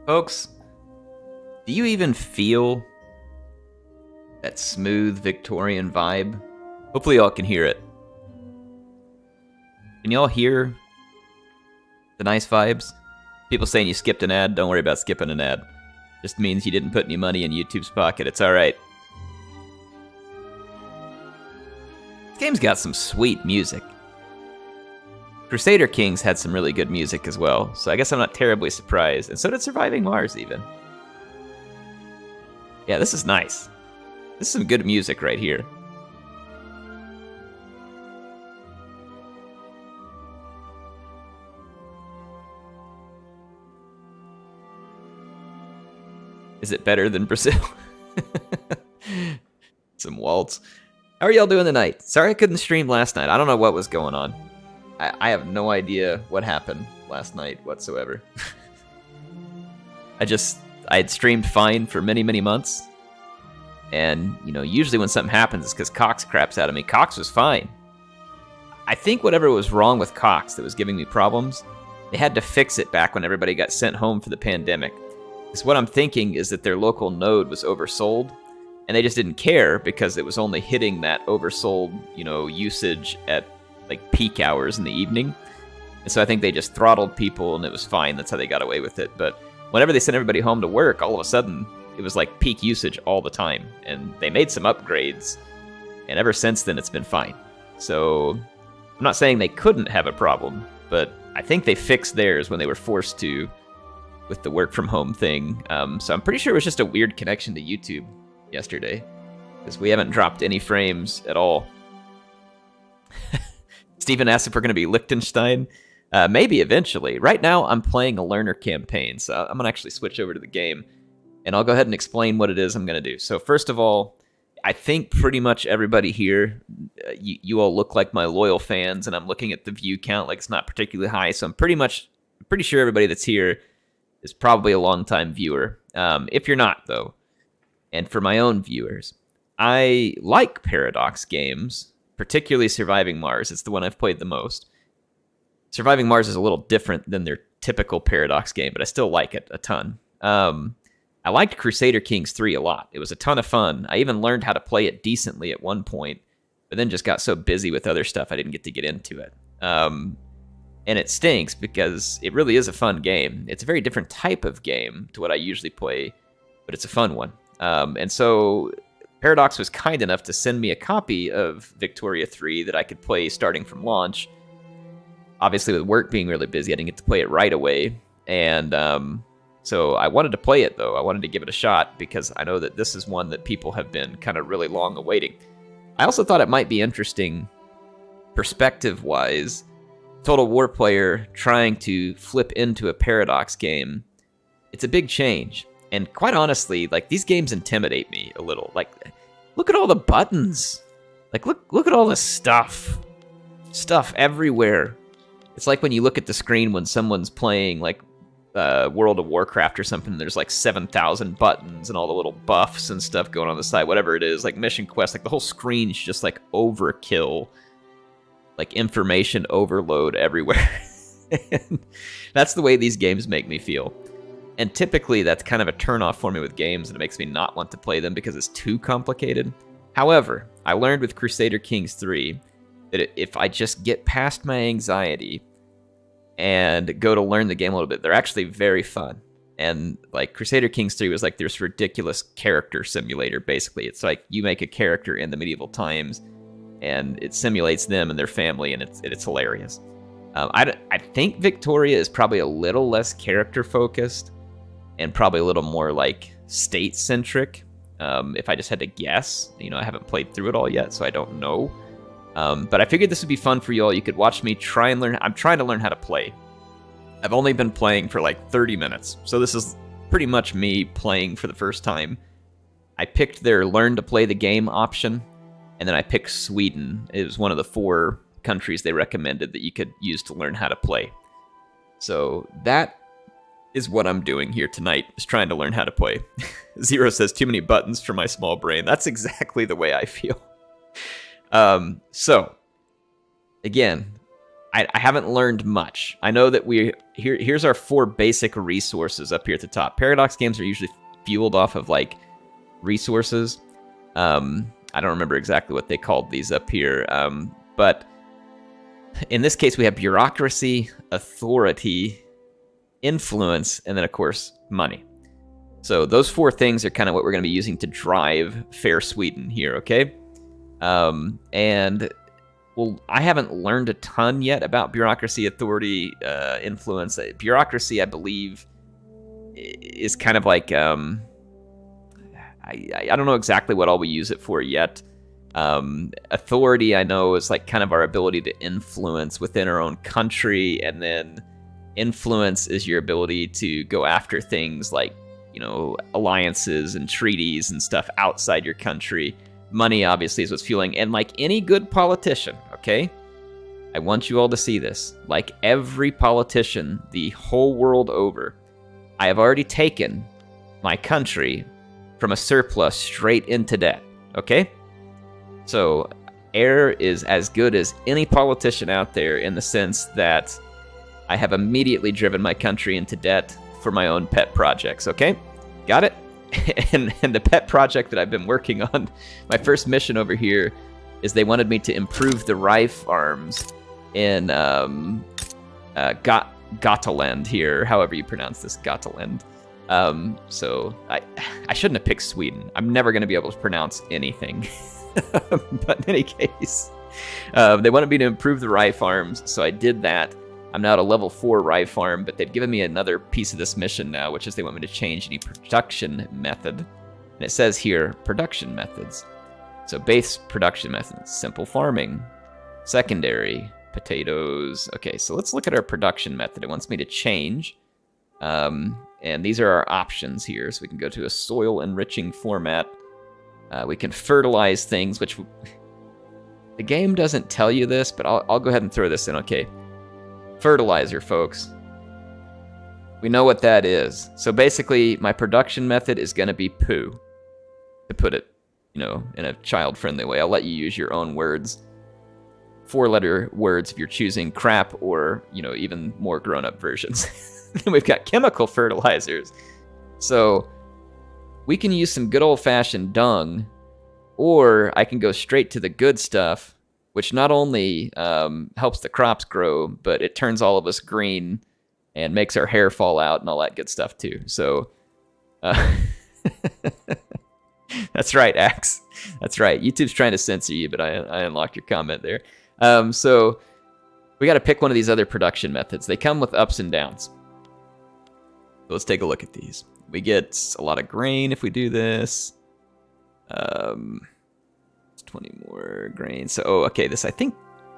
Folks, do you even feel that smooth Victorian vibe? Hopefully y'all can hear it. Can y'all hear the nice vibes? People saying you skipped an ad, don't worry about skipping an ad. Just means you didn't put any money in YouTube's pocket, it's alright. This game's got some sweet music. Crusader Kings had some really good music as well, so I guess I'm not terribly surprised. And so did Surviving Mars, even. Yeah, this is nice. This is some good music right here. Is it better than Brazil? Some waltz. How are y'all doing tonight? Sorry I couldn't stream last night. I don't know what was going on. I have no idea what happened last night whatsoever. I had streamed fine for many, many months. And, you know, usually when something happens, it's because Cox craps out of me. Cox was fine. I think whatever was wrong with Cox that was giving me problems, they had to fix it back when everybody got sent home for the pandemic. Because what I'm thinking is that their local node was oversold, and they just didn't care because it was only hitting that oversold, you know, usage at like peak hours in the evening. And so I think they just throttled people and it was fine. That's how they got away with it. But whenever they sent everybody home to work, all of a sudden it was like peak usage all the time. And they made some upgrades, and ever since then it's been fine. So I'm not saying they couldn't have a problem, but I think they fixed theirs when they were forced to with the work from home thing. So I'm pretty sure it was just a weird connection to YouTube yesterday, because we haven't dropped any frames at all. Steven asked if we're going to be Liechtenstein. Maybe eventually. Right now, I'm playing a learner campaign, so I'm going to actually switch over to the game, and I'll go ahead and explain what it is I'm going to do. So first of all, I think pretty much everybody here, you all look like my loyal fans, and I'm looking at the view count like it's not particularly high, so I'm pretty sure everybody that's here is probably a long-time viewer. If you're not, though, and for my own viewers, I like Paradox games, particularly Surviving Mars. It's the one I've played the most. Surviving Mars is a little different than their typical Paradox game, but I still like it a ton. I liked Crusader Kings 3 a lot. It was a ton of fun. I even learned how to play it decently at one point, but then just got so busy with other stuff I didn't get to get into it. And it stinks because it really is a fun game. It's a very different type of game to what I usually play, but it's a fun one. And so Paradox was kind enough to send me a copy of Victoria 3 that I could play starting from launch. Obviously, with work being really busy, I didn't get to play it right away. And so I wanted to play it, though. I wanted to give it a shot because I know that this is one that people have been kind of really long awaiting. I also thought it might be interesting, perspective-wise, Total War player trying to flip into a Paradox game. It's a big change. And quite honestly, like, these games intimidate me a little. Like, look at all the buttons. Like, look at all the stuff. Stuff everywhere. It's like when you look at the screen when someone's playing, like, World of Warcraft or something, there's like 7,000 buttons and all the little buffs and stuff going on the side, whatever it is, like Mission Quest, like the whole screen's just like overkill, like information overload everywhere. And that's the way these games make me feel. And typically that's kind of a turnoff for me with games, and it makes me not want to play them because it's too complicated. However, I learned with Crusader Kings 3 that if I just get past my anxiety and go to learn the game a little bit, they're actually very fun. And like Crusader Kings 3 was like this ridiculous character simulator, basically. It's like you make a character in the medieval times and it simulates them and their family, and it's hilarious. I think Victoria is probably a little less character focused and probably a little more like state centric. If I just had to guess, you know, I haven't played through it all yet, so I don't know. But I figured this would be fun for you all. You could watch me try and learn. I'm trying to learn how to play. I've only been playing for like 30 minutes, so this is pretty much me playing for the first time. I picked their learn to play the game option, and then I picked Sweden. It was one of the 4 countries they recommended that you could use to learn how to play. So that is what I'm doing here tonight, is trying to learn how to play. Zero says, too many buttons for my small brain. That's exactly the way I feel. So, again, I haven't learned much. I know that here's our 4 basic resources up here at the top. Paradox games are usually fueled off of like resources. I don't remember exactly what they called these up here, but in this case we have bureaucracy, authority, influence, and then of course money. So those 4 things are kind of what we're going to be using to drive Fair Sweden here, okay? And well, I haven't learned a ton yet about bureaucracy, authority, influence. Bureaucracy, I believe, is kind of like I don't know exactly what all we use it for yet. Authority, I know, is like kind of our ability to influence within our own country, and then influence is your ability to go after things like, you know, alliances and treaties and stuff outside your country. Money, obviously, is what's fueling. And like any good politician, okay? I want you all to see this. Like every politician, the whole world over, I have already taken my country from a surplus straight into debt, okay? So Heir is as good as any politician out there in the sense that I have immediately driven my country into debt for my own pet projects, okay? Got it? And the pet project that I've been working on, my first mission over here, is they wanted me to improve the rye farms in Gotaland here, however you pronounce this, Gotaland. So I shouldn't have picked Sweden. I'm never going to be able to pronounce anything. But in any case, they wanted me to improve the rye farms, so I did that. I'm now at a level 4 rye farm, but they've given me another piece of this mission now, which is they want me to change any production method. And it says here, production methods. So base production methods, simple farming, secondary, potatoes. Okay, so let's look at our production method. It wants me to change. And these are our options here. So we can go to a soil enriching format. We can fertilize things, which the game doesn't tell you this, but I'll go ahead and throw this in, okay. Fertilizer, folks. We know what that is. So basically, my production method is going to be poo, to put it, you know, in a child-friendly way. I'll let you use your own words. 4-letter words if you're choosing crap or, you know, even more grown-up versions. Then we've got chemical fertilizers. So we can use some good old-fashioned dung, or I can go straight to the good stuff, which not only helps the crops grow, but it turns all of us green and makes our hair fall out and all that good stuff too. So that's right, Axe. That's right. YouTube's trying to censor you, but I unlocked your comment there. So we got to pick one of these other production methods. They come with ups and downs. So let's take a look at these. We get a lot of grain if we do this. 20 more grain. So, okay, this I think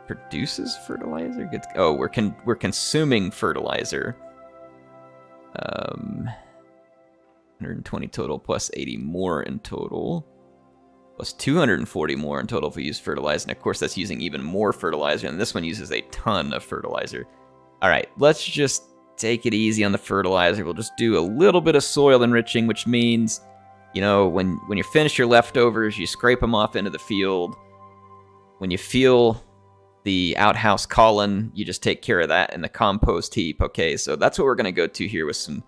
produces fertilizer. Good. Oh, we're consuming fertilizer. 120 total plus 80 more in total. Plus 240 more in total if we use fertilizer. And of course, that's using even more fertilizer. And this one uses a ton of fertilizer. All right, let's just take it easy on the fertilizer. We'll just do a little bit of soil enriching, which means, you know, when you finish your leftovers, you scrape them off into the field. When you feel the outhouse calling, you just take care of that in the compost heap. Okay, so that's what we're gonna go to here with some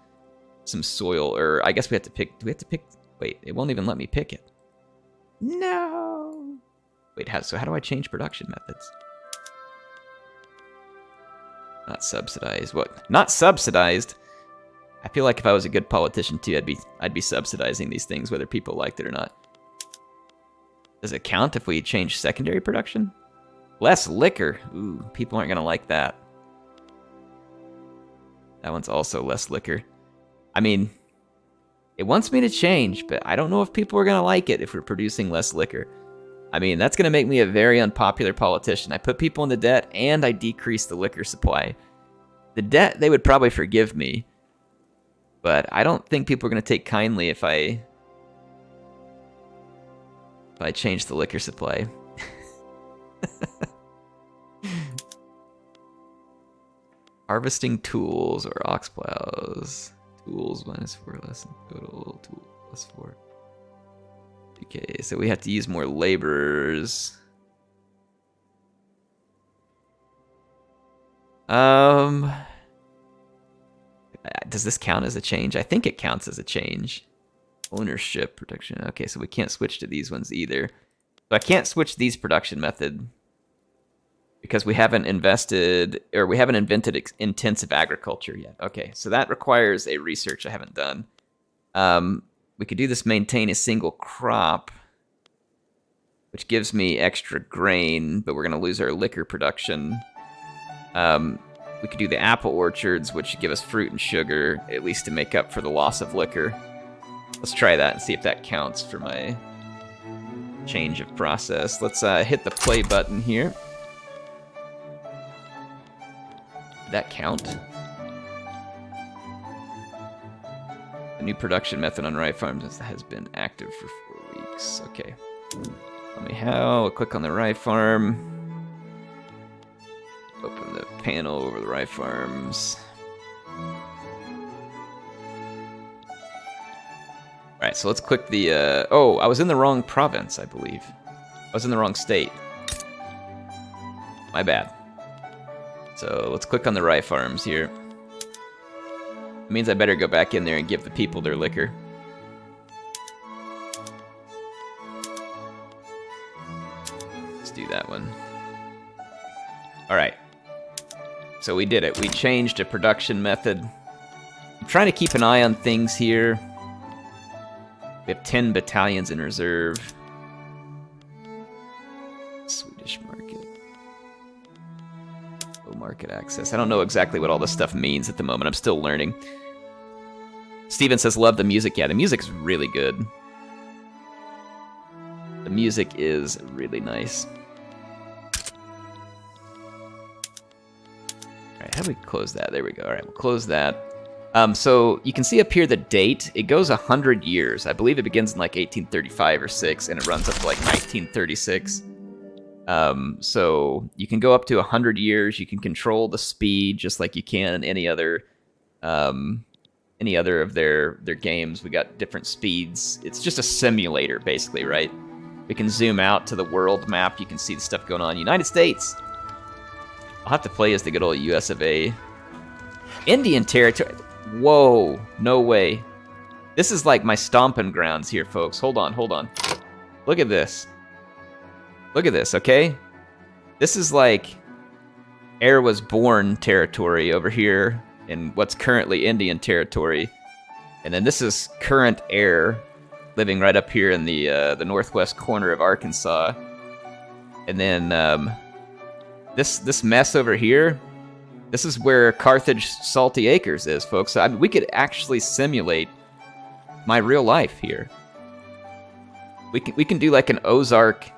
soil. Or I guess we have to pick. Do we have to pick? Wait, it won't even let me pick it. No. Wait, so how do I change production methods? Not subsidized. What? Not subsidized? I feel like if I was a good politician too, I'd be subsidizing these things whether people liked it or not. Does it count if we change secondary production? Less liquor. Ooh, people aren't gonna like that. That one's also less liquor. I mean, it wants me to change, but I don't know if people are gonna like it if we're producing less liquor. I mean, that's gonna make me a very unpopular politician. I put people in the debt and I decrease the liquor supply. The debt, they would probably forgive me. But I don't think people are going to take kindly if I change the liquor supply. Harvesting tools or ox plows. Tools -4 less than total. Tool +4. Okay, so we have to use more laborers. Does this count as a change? I think it counts as a change. Ownership, production. Okay, so we can't switch to these ones either. So I can't switch these production method because we haven't invested, or we haven't invented intensive agriculture yet. Okay, so that requires a research I haven't done. We could do this maintain a single crop, which gives me extra grain, but we're going to lose our liquor production. We could do the apple orchards, which give us fruit and sugar, at least to make up for the loss of liquor. Let's try that and see if that counts for my change of process. Let's hit the play button here. Did that count? The new production method on rye farms has been active for 4 weeks. Okay. Tell me how. We'll click on the rye farm. Open the panel over the rye farms. Alright, so let's click the, oh, I was in the wrong province, I believe. I was in the wrong state. My bad. So let's click on the rye farms here. It means I better go back in there and give the people their liquor. Let's do that one. Alright. So we did it. We changed a production method. I'm trying to keep an eye on things here. We have 10 battalions in reserve. Swedish market. Low market access. I don't know exactly what all this stuff means at the moment. I'm still learning. Steven says, love the music. Yeah, the music's really good. The music is really nice. Alright, how do we close that? There we go. Alright, we'll close that. So you can see up here the date. It goes 100 years. I believe it begins in like 1835 or 6, and it runs up to like 1936. So you can go up to 100 years. You can control the speed just like you can in any other of their games. We got different speeds. It's just a simulator, basically, right? We can zoom out to the world map. You can see the stuff going on. United States. I'll have to play as the good old US of A. Indian territory. Whoa, no way. This is like my stomping grounds here, folks. Hold on, hold on. Look at this. Look at this, okay? This is like Heir was born territory over here in what's currently Indian territory. And then this is current Heir living right up here in the northwest corner of Arkansas. And then this mess over here, this is where Carthage Salty Acres is, folks. So, I mean, we could actually simulate my real life here. We can do like an Ozark,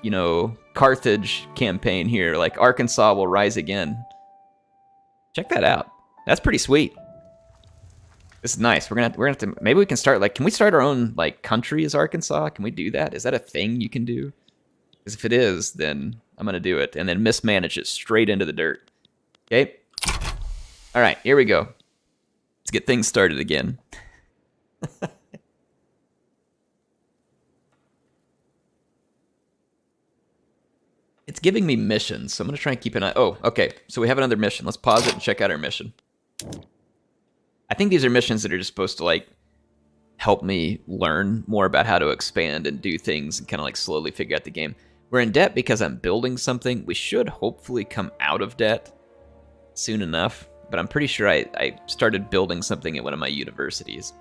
you know, Carthage campaign here. Like Arkansas will rise again. Check that out. That's pretty sweet. This is nice. We're gonna have to. Maybe we can start like. Can we start our own like country as Arkansas? Can we do that? Is that a thing you can do? Because if it is, then I'm going to do it, and then mismanage it straight into the dirt. Okay? All right, here we go. Let's get things started again. It's giving me missions, so I'm going to try and keep an eye. Oh, okay, so we have another mission. Let's pause it and check out our mission. I think these are missions that are just supposed to, like, help me learn more about how to expand and do things and kind of, like, slowly figure out the game. We're in debt because I'm building something. We should hopefully come out of debt soon enough, but I'm pretty sure I started building something at one of my universities.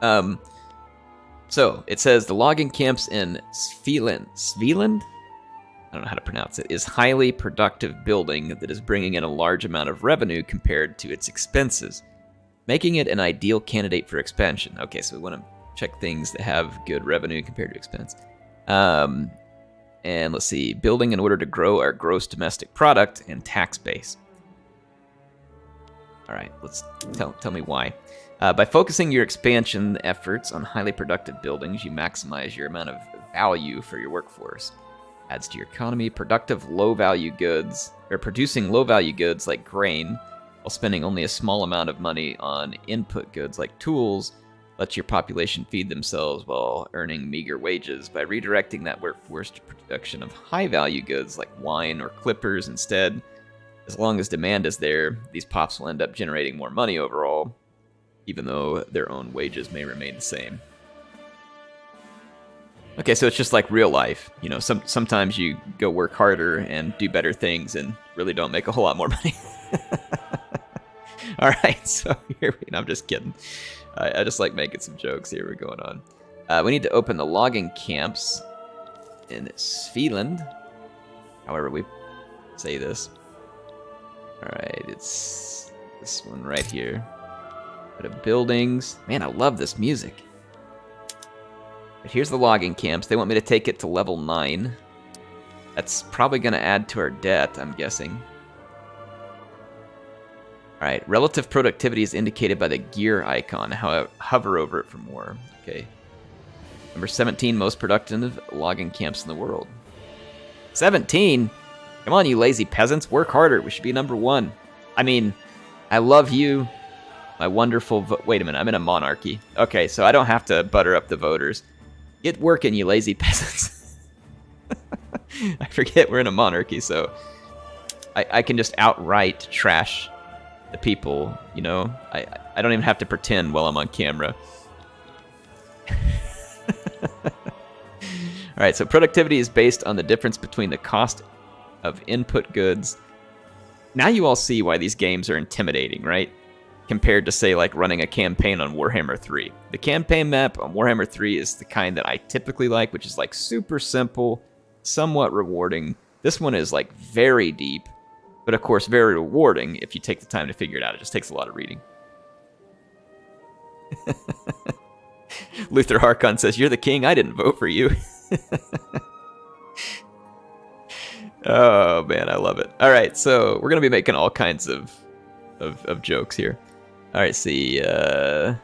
So it says the logging camps in Svealand, I don't know how to pronounce it, is highly productive building that is bringing in a large amount of revenue compared to its expenses, making it an ideal candidate for expansion. Okay, so we want to check things that have good revenue compared to expense. And let's see, building in order to grow our gross domestic product and tax base. All right, let's tell me why. By focusing your expansion efforts on highly productive buildings, you maximize your amount of value for your workforce. Adds to your economy. Productive low-value goods, or producing low-value goods like grain, while spending only a small amount of money on input goods like tools, lets your population feed themselves while earning meager wages. By redirecting that workforce to production of high-value goods like wine or clippers instead, As long as demand is there, these pops will end up generating more money overall, even though their own wages may remain the same. Okay, so it's just like real life. You know, sometimes you go work harder and do better things and really don't make a whole lot more money. All right, so here we... No, I'm just kidding. I just like making some jokes here. We're going on. We need to open the logging camps in Svealand. However we say this. All right, it's this one right here. Go to buildings. Man, I love this music. But here's the logging camps. They want me to take it to level 9. That's probably going to add to our debt, I'm guessing. Alright, relative productivity is indicated by the gear icon. Hover over it for more. Okay. Number 17, most productive logging camps in the world. 17? Come on, you lazy peasants. Work harder. We should be number 1. I mean, I love you. My wonderful... Wait a minute, I'm in a monarchy. Okay, so I don't have to butter up the voters. Get working, you lazy peasants. I forget we're in a monarchy, so I can just outright trash the people, you know? I don't even have to pretend while I'm on camera. Alright, so productivity is based on the difference between the cost of input goods. Now you all see why these games are intimidating, right? Compared to, say, like running a campaign on Warhammer 3. The campaign map on Warhammer 3 is the kind that I typically like, which is like super simple, somewhat rewarding. This one is like very deep, but of course very rewarding if you take the time to figure it out. It just takes a lot of reading. Luther Harkon says, "You're the king, I didn't vote for you." Oh man, I love it. Alright, so we're going to be making all kinds of jokes here. Alright, see, how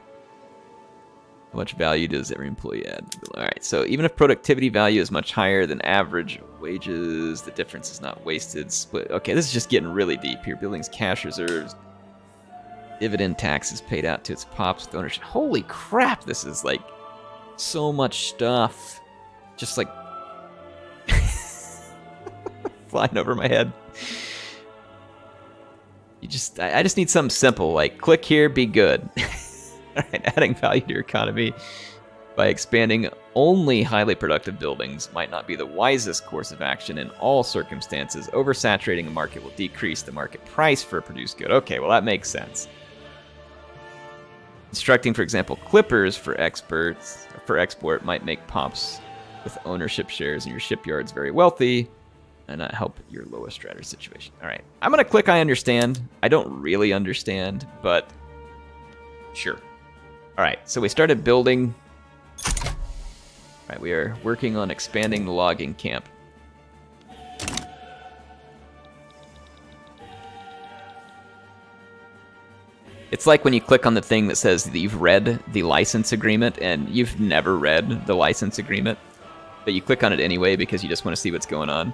much value does every employee add? Alright, so even if productivity value is much higher than average wages, the difference is not wasted. Split. Okay, this is just getting really deep here. Buildings, cash reserves, dividend taxes paid out to its pops with ownership. Holy crap, this is like so much stuff. Just like flying over my head. I just need something simple, like click here, be good. Alright, adding value to your economy by expanding only highly productive buildings might not be the wisest course of action in all circumstances. Oversaturating a market will decrease the market price for a produced good. Okay, well that makes sense. Instructing, for example, clippers for export might make pops with ownership shares in your shipyards very wealthy and not help your lowest strata situation. All right, I'm gonna click I understand. I don't really understand, but sure. All right, so we started building. All right, we are working on expanding the logging camp. It's like when you click on the thing that says that you've read the license agreement and you've never read the license agreement, but you click on it anyway because you just want to see what's going on.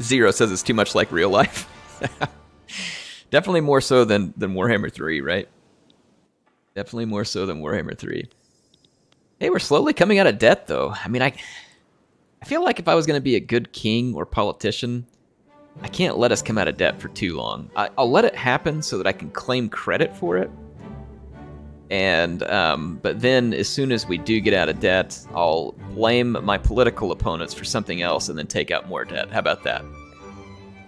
Zero says it's too much like real life. Definitely more so than Warhammer 3, right? Definitely more so than Warhammer 3. Hey, we're slowly coming out of debt, though. I mean, I feel like if I was going to be a good king or politician, I can't let us come out of debt for too long. I'll let it happen so that I can claim credit for it. And but then as soon as we do get out of debt, I'll blame my political opponents for something else and then take out more debt. How about that?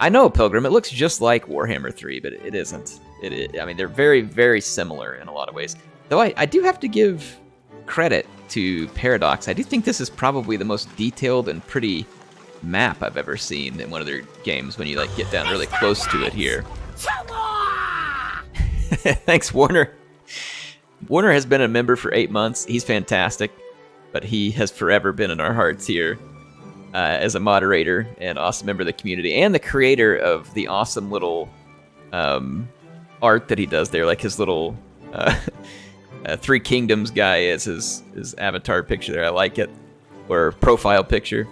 I know, Pilgrim, it looks just like Warhammer 3, but it isn't. I mean, they're very, very similar in a lot of ways. Though I do have to give credit to Paradox. I do think this is probably the most detailed and pretty map I've ever seen in one of their games when you like get down really close to it here. Thanks, Warner. Warner has been a member for 8 months. He's fantastic, but he has forever been in our hearts here as a moderator and awesome member of the community and the creator of the awesome little art that he does there, like his little Three Kingdoms guy is his avatar picture there. I like it. Or profile picture.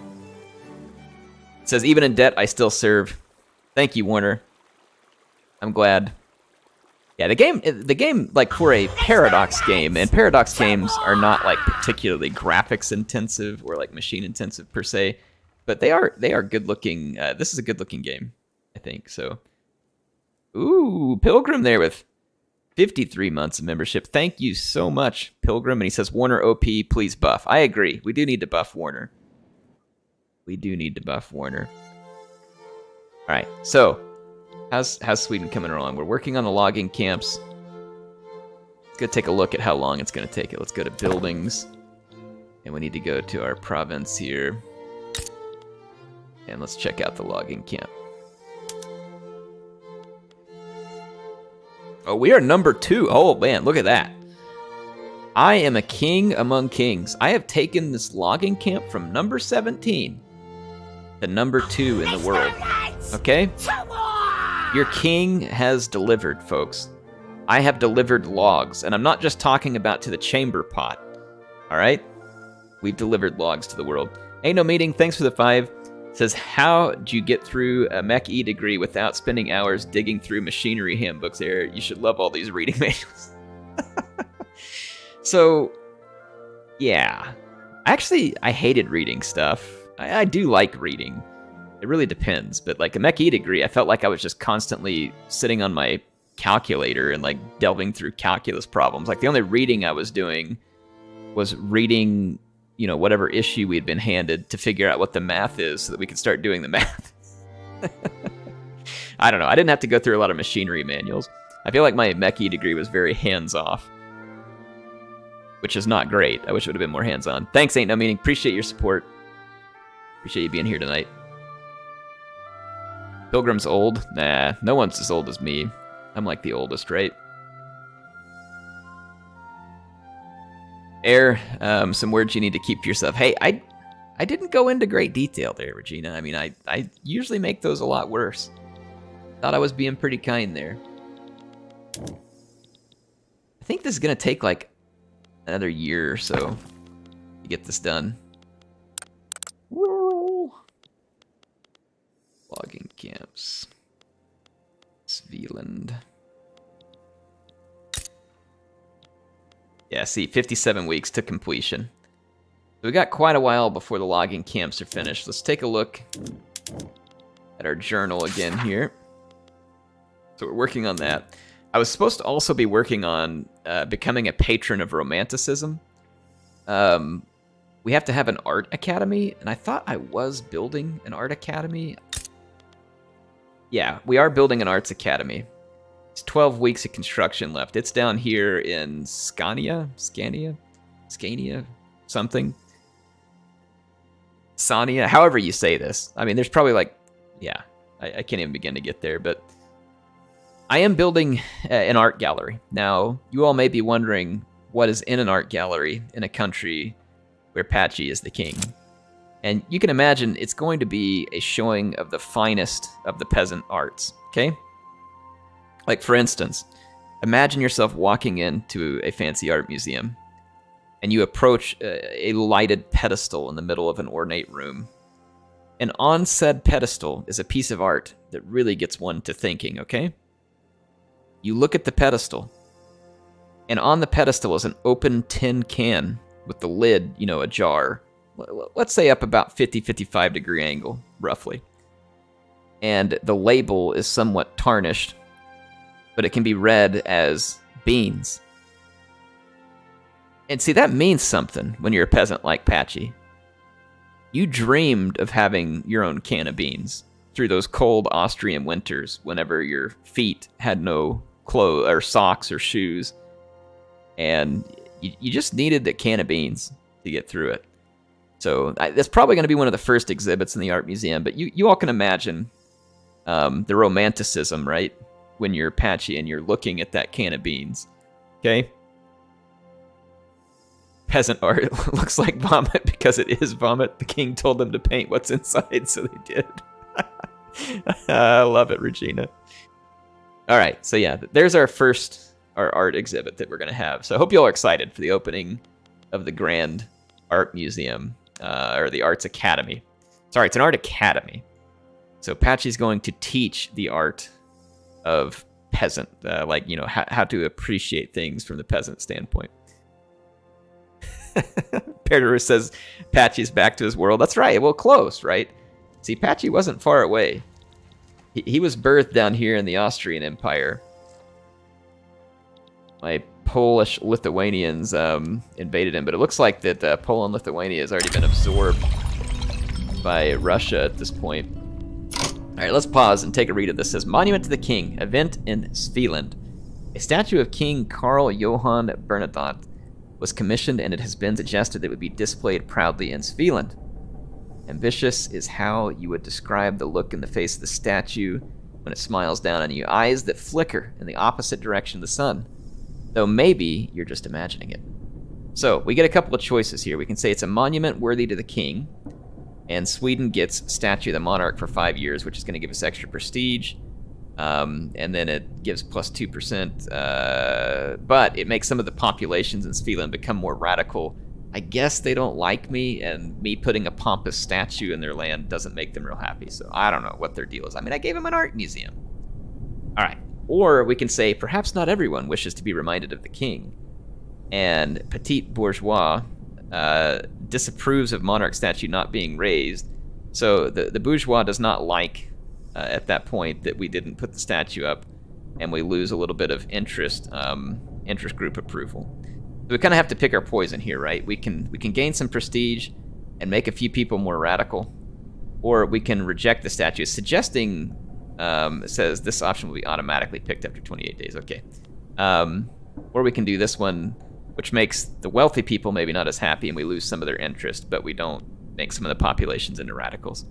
It says, even in debt, I still serve. Thank you, Warner. I'm glad. Yeah, the game, like for a Paradox game, and Paradox games are not like particularly graphics intensive or like machine intensive per se, but they are good looking. This is a good looking game, I think. So, ooh, Pilgrim there with 53 months of membership. Thank you so much, Pilgrim. And he says, Warner OP, please buff. I agree. We do need to buff Warner. We do need to buff Warner. All right, so how's Sweden coming along? We're working on the logging camps. Let's go take a look at how long it's going to take it. Let's go to buildings. And we need to go to our province here. And let's check out the logging camp. Oh, we are number 2. Oh, man, look at that. I am a king among kings. I have taken this logging camp from number 17 to number 2 in the world. Okay? Your king has delivered, folks. I have delivered logs, and I'm not just talking about to the chamber pot. All right? We've delivered logs to the world. Ain't no meeting. Thanks for the 5. Says, how do you get through a Mech E degree without spending hours digging through machinery handbooks? Heir, you should love all these reading manuals. So, yeah. Actually, I hated reading stuff. I do like reading. It really depends. But like a Mech E degree, I felt like I was just constantly sitting on my calculator and like delving through calculus problems. Like the only reading I was doing was reading, you know, whatever issue we'd been handed to figure out what the math is so that we could start doing the math. I don't know. I didn't have to go through a lot of machinery manuals. I feel like my Mech E degree was very hands-off, which is not great. I wish it would have been more hands-on. Thanks, Ain't No Meaning. Appreciate your support. Appreciate you being here tonight. Pilgrim's old? Nah, no one's as old as me. I'm like the oldest, right? Heir, some words you need to keep to yourself. Hey, I didn't go into great detail there, Regina. I mean, I usually make those a lot worse. Thought I was being pretty kind there. I think this is going to take like another year or so to get this done. Logging camps. Svealand. Yeah, see, 57 weeks to completion. So we got quite a while before the logging camps are finished. Let's take a look at our journal again here. So we're working on that. I was supposed to also be working on becoming a patron of Romanticism. We have to have an art academy, and I thought I was building an art academy. Yeah, we are building an arts academy. It's 12 weeks of construction left. It's down here in Scania, something. Sania, however you say this. I mean, there's probably like, yeah, I can't even begin to get there, but I am building an art gallery. Now, you all may be wondering what is in an art gallery in a country where Patchy is the king. And you can imagine it's going to be a showing of the finest of the peasant arts, okay? Like, for instance, imagine yourself walking into a fancy art museum, and you approach a lighted pedestal in the middle of an ornate room. And on said pedestal is a piece of art that really gets one to thinking, okay? You look at the pedestal, and on the pedestal is an open tin can with the lid, you know, ajar. Let's say up about 50-55 degree angle, roughly. And the label is somewhat tarnished, but it can be read as beans. And see, that means something when you're a peasant like Patchy. You dreamed of having your own can of beans through those cold Austrian winters whenever your feet had no clothes or socks or shoes. And you just needed a can of beans to get through it. So that's probably going to be one of the first exhibits in the art museum. But you all can imagine the romanticism, right? When you're Patchy and you're looking at that can of beans. Okay? Peasant art looks like vomit because it is vomit. The king told them to paint what's inside, so they did. I love it, Regina. All right, so yeah, there's our art exhibit that we're going to have. So I hope you all are excited for the opening of the Grand Art Museum, or the Arts Academy. Sorry, it's an art academy. So Patchy's going to teach the art of peasant, like, you know, how to appreciate things from the peasant standpoint. Perder says Patchy's back to his world. That's right. Well, close, right? See, Patchy wasn't far away. He was birthed down here in the Austrian Empire. My Polish Lithuanians invaded him, but it looks like that Poland Lithuania has already been absorbed by Russia at this point. All right, let's pause and take a read of this. It says, Monument to the King, event in Svealand. A statue of King Karl Johan Bernadotte was commissioned, and it has been suggested that it would be displayed proudly in Svealand. Ambitious is how you would describe the look in the face of the statue when it smiles down on you. Eyes that flicker in the opposite direction of the sun. Though maybe you're just imagining it. So, we get a couple of choices here. We can say it's a monument worthy to the king, and Sweden gets Statue of the Monarch for 5 years, which is going to give us extra prestige. And then it gives plus 2%. But it makes some of the populations in Svealand become more radical. I guess they don't like me, and me putting a pompous statue in their land doesn't make them real happy. So I don't know what their deal is. I mean, I gave them an art museum. All right. Or we can say, perhaps not everyone wishes to be reminded of the king. And Petit Bourgeois disapproves of monarch statue not being raised. So the bourgeois does not like, at that point, that we didn't put the statue up, and we lose a little bit of interest group approval. So we kind of have to pick our poison here, right? We can gain some prestige and make a few people more radical, or we can reject the statue, suggesting... it says this option will be automatically picked after 28 days. Okay. Or we can do this one, which makes the wealthy people maybe not as happy, and we lose some of their interest, but we don't make some of the populations into radicals.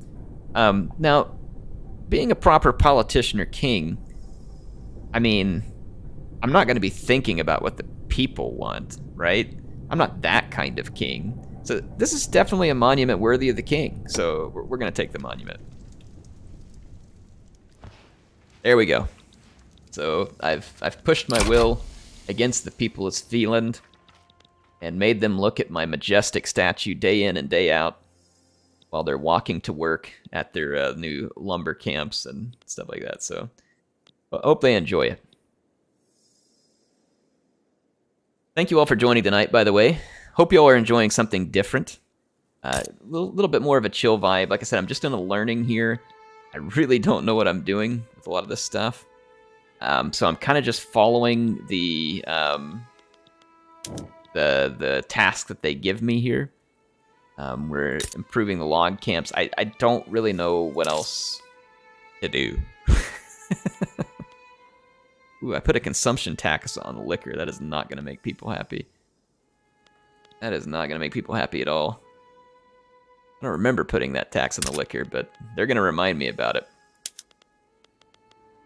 Now, being a proper politician or king, I mean, I'm not going to be thinking about what the people want, right? I'm not that kind of king. So this is definitely a monument worthy of the king. So we're going to take the monument. There we go. So I've pushed my will against the people of Svealand and made them look at my majestic statue day in and day out while they're walking to work at their new lumber camps and stuff like that. So I hope they enjoy it. Thank you all for joining tonight, by the way. Hope you all are enjoying something different. A little bit more of a chill vibe. Like I said, I'm just in a learning here. I really don't know what I'm doing with a lot of this stuff. So I'm kind of just following the task that they give me here. We're improving the log camps. I don't really know what else to do. Ooh, I put a consumption tax on the liquor. That is not going to make people happy. That is not going to make people happy at all. I don't remember putting that tax on the liquor, but they're going to remind me about it.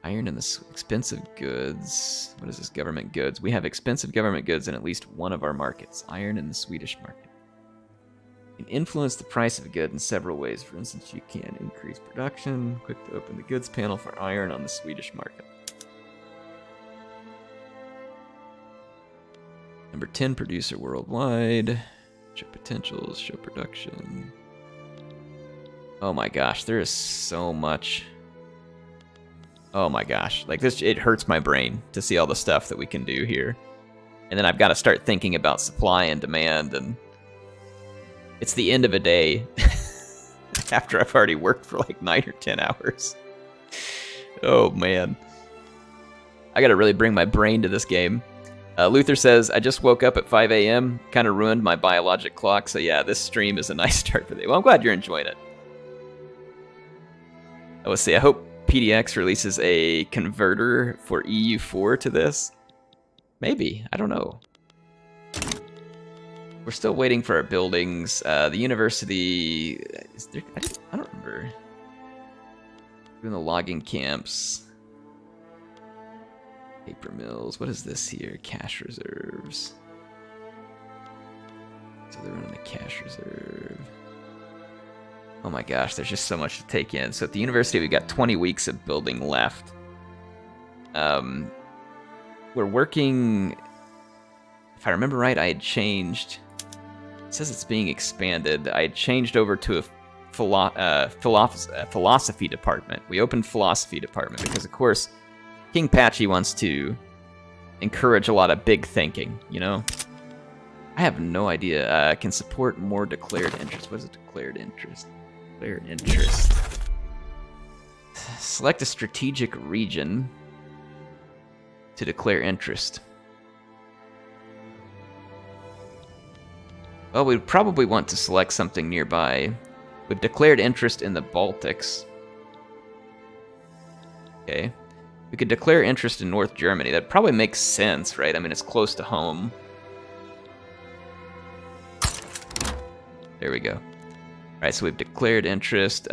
Iron and the expensive goods. What is this? Government goods. We have expensive government goods in at least one of our markets. Iron in the Swedish market. You can influence the price of a good in several ways. For instance, you can increase production. Click to open the goods panel for iron on the Swedish market. Number 10 producer worldwide. Show potentials, show production. Oh my gosh, there is so much. Oh my gosh, like this, it hurts my brain to see all the stuff that we can do here. And then I've got to start thinking about supply and demand, and it's the end of a day after I've already worked for like 9 or 10 hours. Oh man. I got to really bring my brain to this game. Luther says, I just woke up at 5 a.m., kind of ruined my biologic clock, so yeah, this stream is a nice start for the day. Well, I'm glad you're enjoying it. Let's see, I hope PDX releases a converter for EU4 to this. Maybe, I don't know. We're still waiting for our buildings. The university, is there, I don't remember. Doing the logging camps. Paper mills. What is this here? Cash reserves. So they're running a cash reserve. Oh my gosh, there's just so much to take in. So at the university, we've got 20 weeks of building left. We're working... If I remember right, I had changed... It says it's being expanded. I had changed over to a philosophy department. We opened philosophy department because, of course, King Patchy wants to encourage a lot of big thinking, you know? I have no idea. Can support more declared interest. What is a declared interest? Declared interest. Select a strategic region to declare interest. Well, we'd probably want to select something nearby. We've declared interest in the Baltics. Okay. We could declare interest in North Germany. That probably makes sense, right? I mean, it's close to home. There we go. All right, so we've declared interest,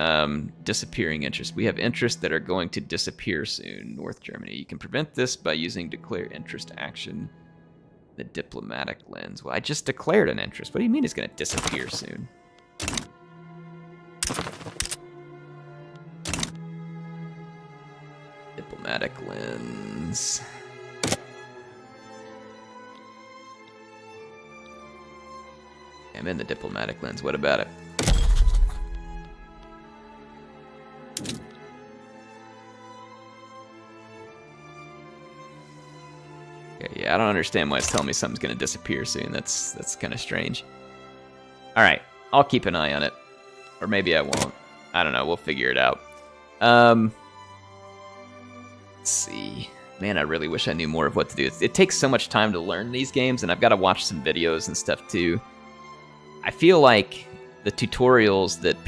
disappearing interest. We have interests that are going to disappear soon. North Germany. You can prevent this by using declare interest action. The diplomatic lens. Well, I just declared an interest. What do you mean it's going to disappear soon? Diplomatic lens. I'm in the diplomatic lens. What about it? Okay, yeah, I don't understand why it's telling me something's going to disappear soon. That's kind of strange. All right, I'll keep an eye on it. Or maybe I won't. I don't know. We'll figure it out. Let's see. Man, I really wish I knew more of what to do. It takes so much time to learn these games, and I've got to watch some videos and stuff too. I feel like the tutorials that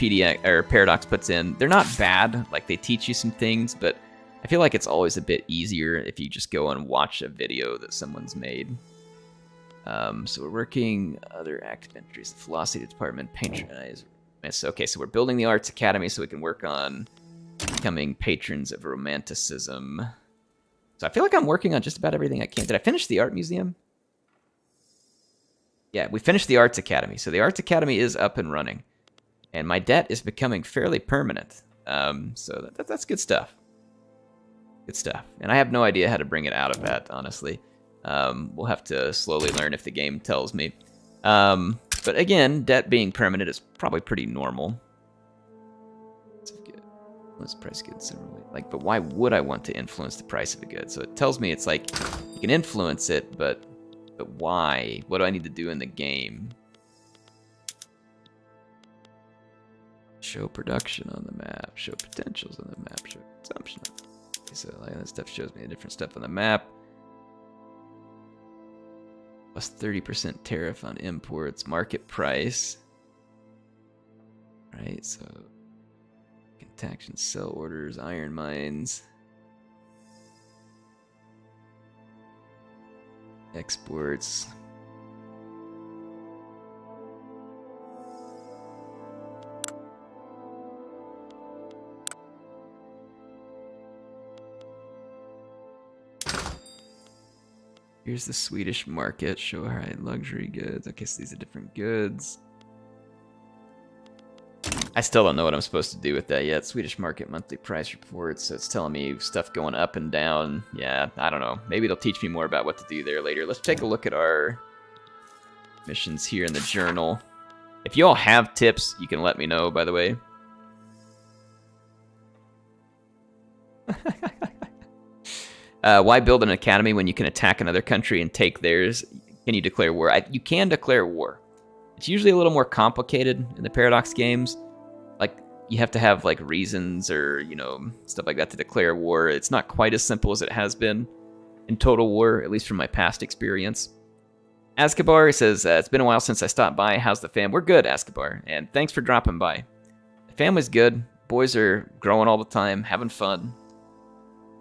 Paradox puts in, they're not bad. Like, they teach you some things, but I feel like it's always a bit easier if you just go and watch a video that someone's made. So we're working other active entries, the Philosophy Department, patronize. Okay, so we're building the Arts Academy so we can work on becoming patrons of Romanticism. So I feel like I'm working on just about everything I can. Did I finish the Art Museum? Yeah, we finished the Arts Academy. So the Arts Academy is up and running. And my debt is becoming fairly permanent. So that's good stuff. Good stuff. And I have no idea how to bring it out of that, honestly. We'll have to slowly learn if the game tells me. But again, debt being permanent is probably pretty normal. Let's price goods similarly. Like, but why would I want to influence the price of a good? So it tells me it's like you can influence it, but why? What do I need to do in the game? Show production on the map. Show potentials on the map. Show consumption. Okay, so like, that stuff shows me the different stuff on the map. Plus 30% tariff on imports. Market price. Right, so tax and sell orders, iron mines, exports. Here's the Swedish market. Show high luxury goods. Okay, so these are different goods. I still don't know what I'm supposed to do with that yet. Swedish market monthly price reports. So it's telling me stuff going up and down. Yeah, I don't know. Maybe it'll teach me more about what to do there later. Let's take a look at our missions here in the journal. If you all have tips, you can let me know, by the way. Why build an academy when you can attack another country and take theirs? Can you declare war? You can declare war. It's usually a little more complicated in the Paradox games. Like, you have to have, like, reasons or, you know, stuff like that to declare war. It's not quite as simple as it has been in Total War, at least from my past experience. Azkabar says, it's been a while since I stopped by. How's the fam? We're good, Azkabar, and thanks for dropping by. The family's good. Boys are growing all the time, having fun.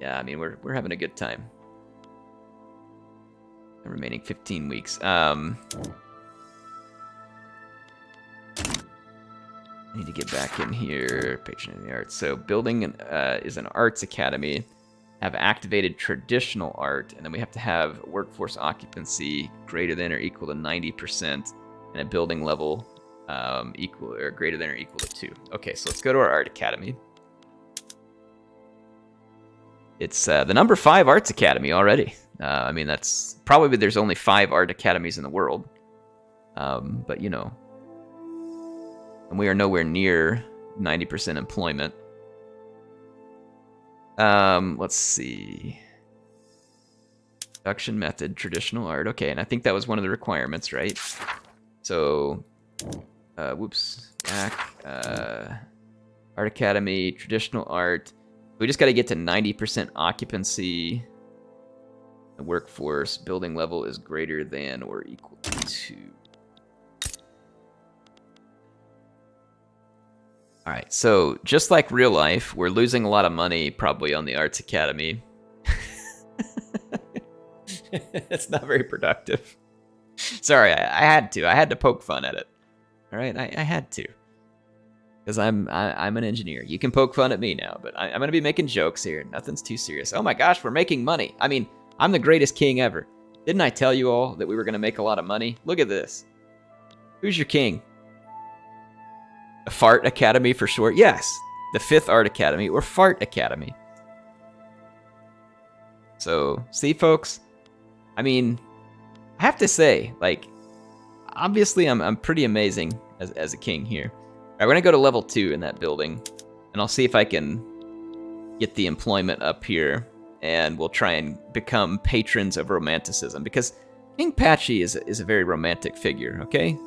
Yeah, I mean, we're having a good time. The remaining 15 weeks. I need to get back in here. Patron of the arts. So building is an arts academy. Have activated traditional art, and then we have to have workforce occupancy greater than or equal to 90%, and a building level equal or greater than or equal to 2. Okay, so let's go to our art academy. It's the number 5 arts academy already. I mean, that's probably there's only 5 art academies in the world, but you know. And we are nowhere near 90% employment. Let's see. Production method, traditional art. Okay, and I think that was one of the requirements, right? So, whoops, back, Art Academy, traditional art. We just got to get to 90% occupancy. The workforce building level is greater than or equal to. All right, so just like real life, we're losing a lot of money probably on the Arts Academy. It's not very productive. Sorry, I had to. I had to poke fun at it. All right, I had to. Because I'm an engineer. You can poke fun at me now, but I'm going to be making jokes here. Nothing's too serious. Oh my gosh, we're making money. I mean, I'm the greatest king ever. Didn't I tell you all that we were going to make a lot of money? Look at this. Who's your king? A Fart Academy for short? Yes, the 5th Art Academy, or Fart Academy. So, see folks? I mean, I have to say, like, obviously I'm pretty amazing as a king here. All right, we're gonna go to level 2 in that building, and I'll see if I can get the employment up here, and we'll try and become patrons of romanticism, because King Patchy is a very romantic figure, okay?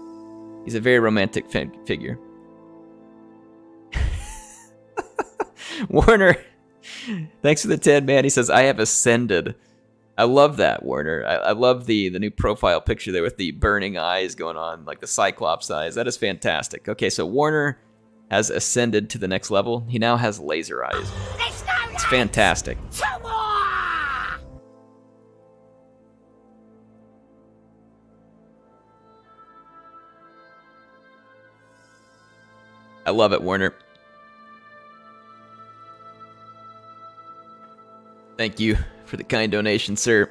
He's a very romantic figure. Warner, thanks for the 10, man. He says, I have ascended. I love that, Warner. I love the new profile picture there with the burning eyes going on, like the Cyclops eyes. That is fantastic. Okay, so Warner has ascended to the next level. He now has laser eyes. It's fantastic. I love it, Warner. Thank you for the kind donation, sir.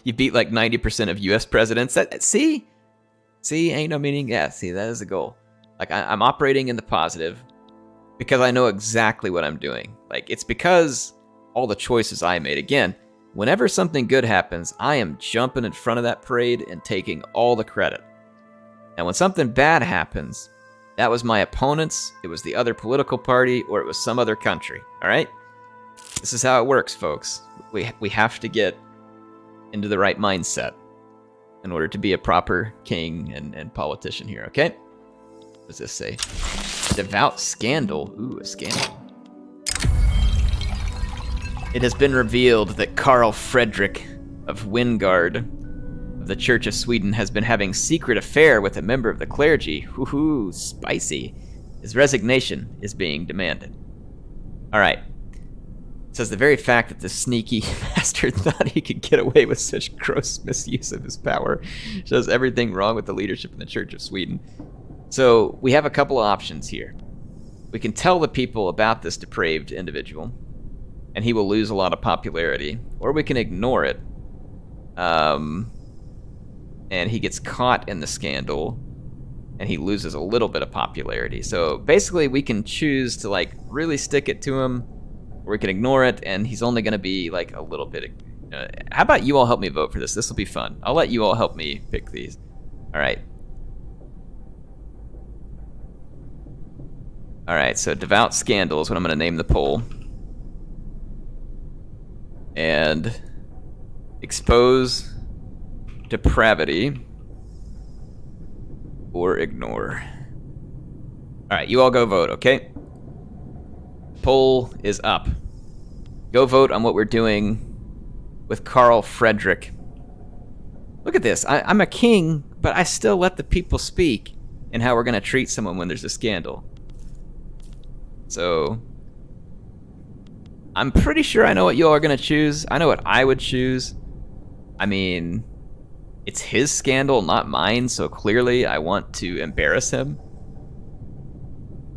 You beat like 90% of U.S. presidents. See, ain't no meaning. Yeah, see, that is the goal. Like, I'm operating in the positive because I know exactly what I'm doing. Like, it's because all the choices I made. Again, whenever something good happens, I am jumping in front of that parade and taking all the credit. And when something bad happens, that was my opponent's, it was the other political party, or it was some other country, all right? This is how it works, folks. We have to get into the right mindset in order to be a proper king and politician here, okay? What does this say? Devout scandal. Ooh, a scandal. It has been revealed that Carl Frederick of Wingard of the Church of Sweden has been having secret affair with a member of the clergy. Woohoo, spicy. His resignation is being demanded. All right. It says the very fact that the sneaky bastard thought he could get away with such gross misuse of his power shows everything wrong with the leadership in the Church of Sweden. So we have a couple of options here. We can tell the people about this depraved individual, and he will lose a lot of popularity, or we can ignore it. And he gets caught in the scandal, and he loses a little bit of popularity. So basically, we can choose to like really stick it to him, or we can ignore it, and he's only going to be like a little bit. How about you all help me vote for this? This will be fun. I'll let you all help me pick these. All right. All right. So devout scandal is what I'm going to name the poll, and expose depravity or ignore. All right, you all go vote, okay? Poll is up. Go vote on what we're doing with Carl Frederick. Look at this. I'm a king, but I still let the people speak in how we're going to treat someone when there's a scandal. So I'm pretty sure I know what you all are going to choose. I know what I would choose. I mean, it's his scandal, not mine, so clearly I want to embarrass him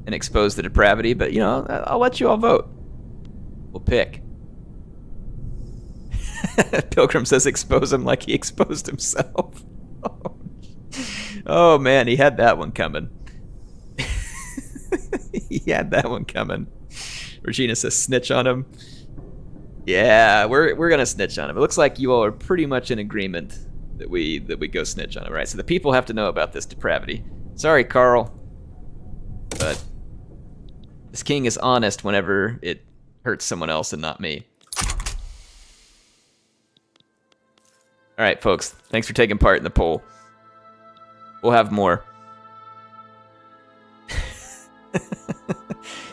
and expose the depravity, but, you know, I'll let you all vote. We'll pick. Pilgrim says expose him like he exposed himself. Oh, man, he had that one coming. He had that one coming. Regina says snitch on him. Yeah, we're going to snitch on him. It looks like you all are pretty much in agreement that we go snitch on him, right? So the people have to know about this depravity. Sorry, Carl, but this king is honest whenever it hurts someone else and not me. All right, folks. Thanks for taking part in the poll. We'll have more.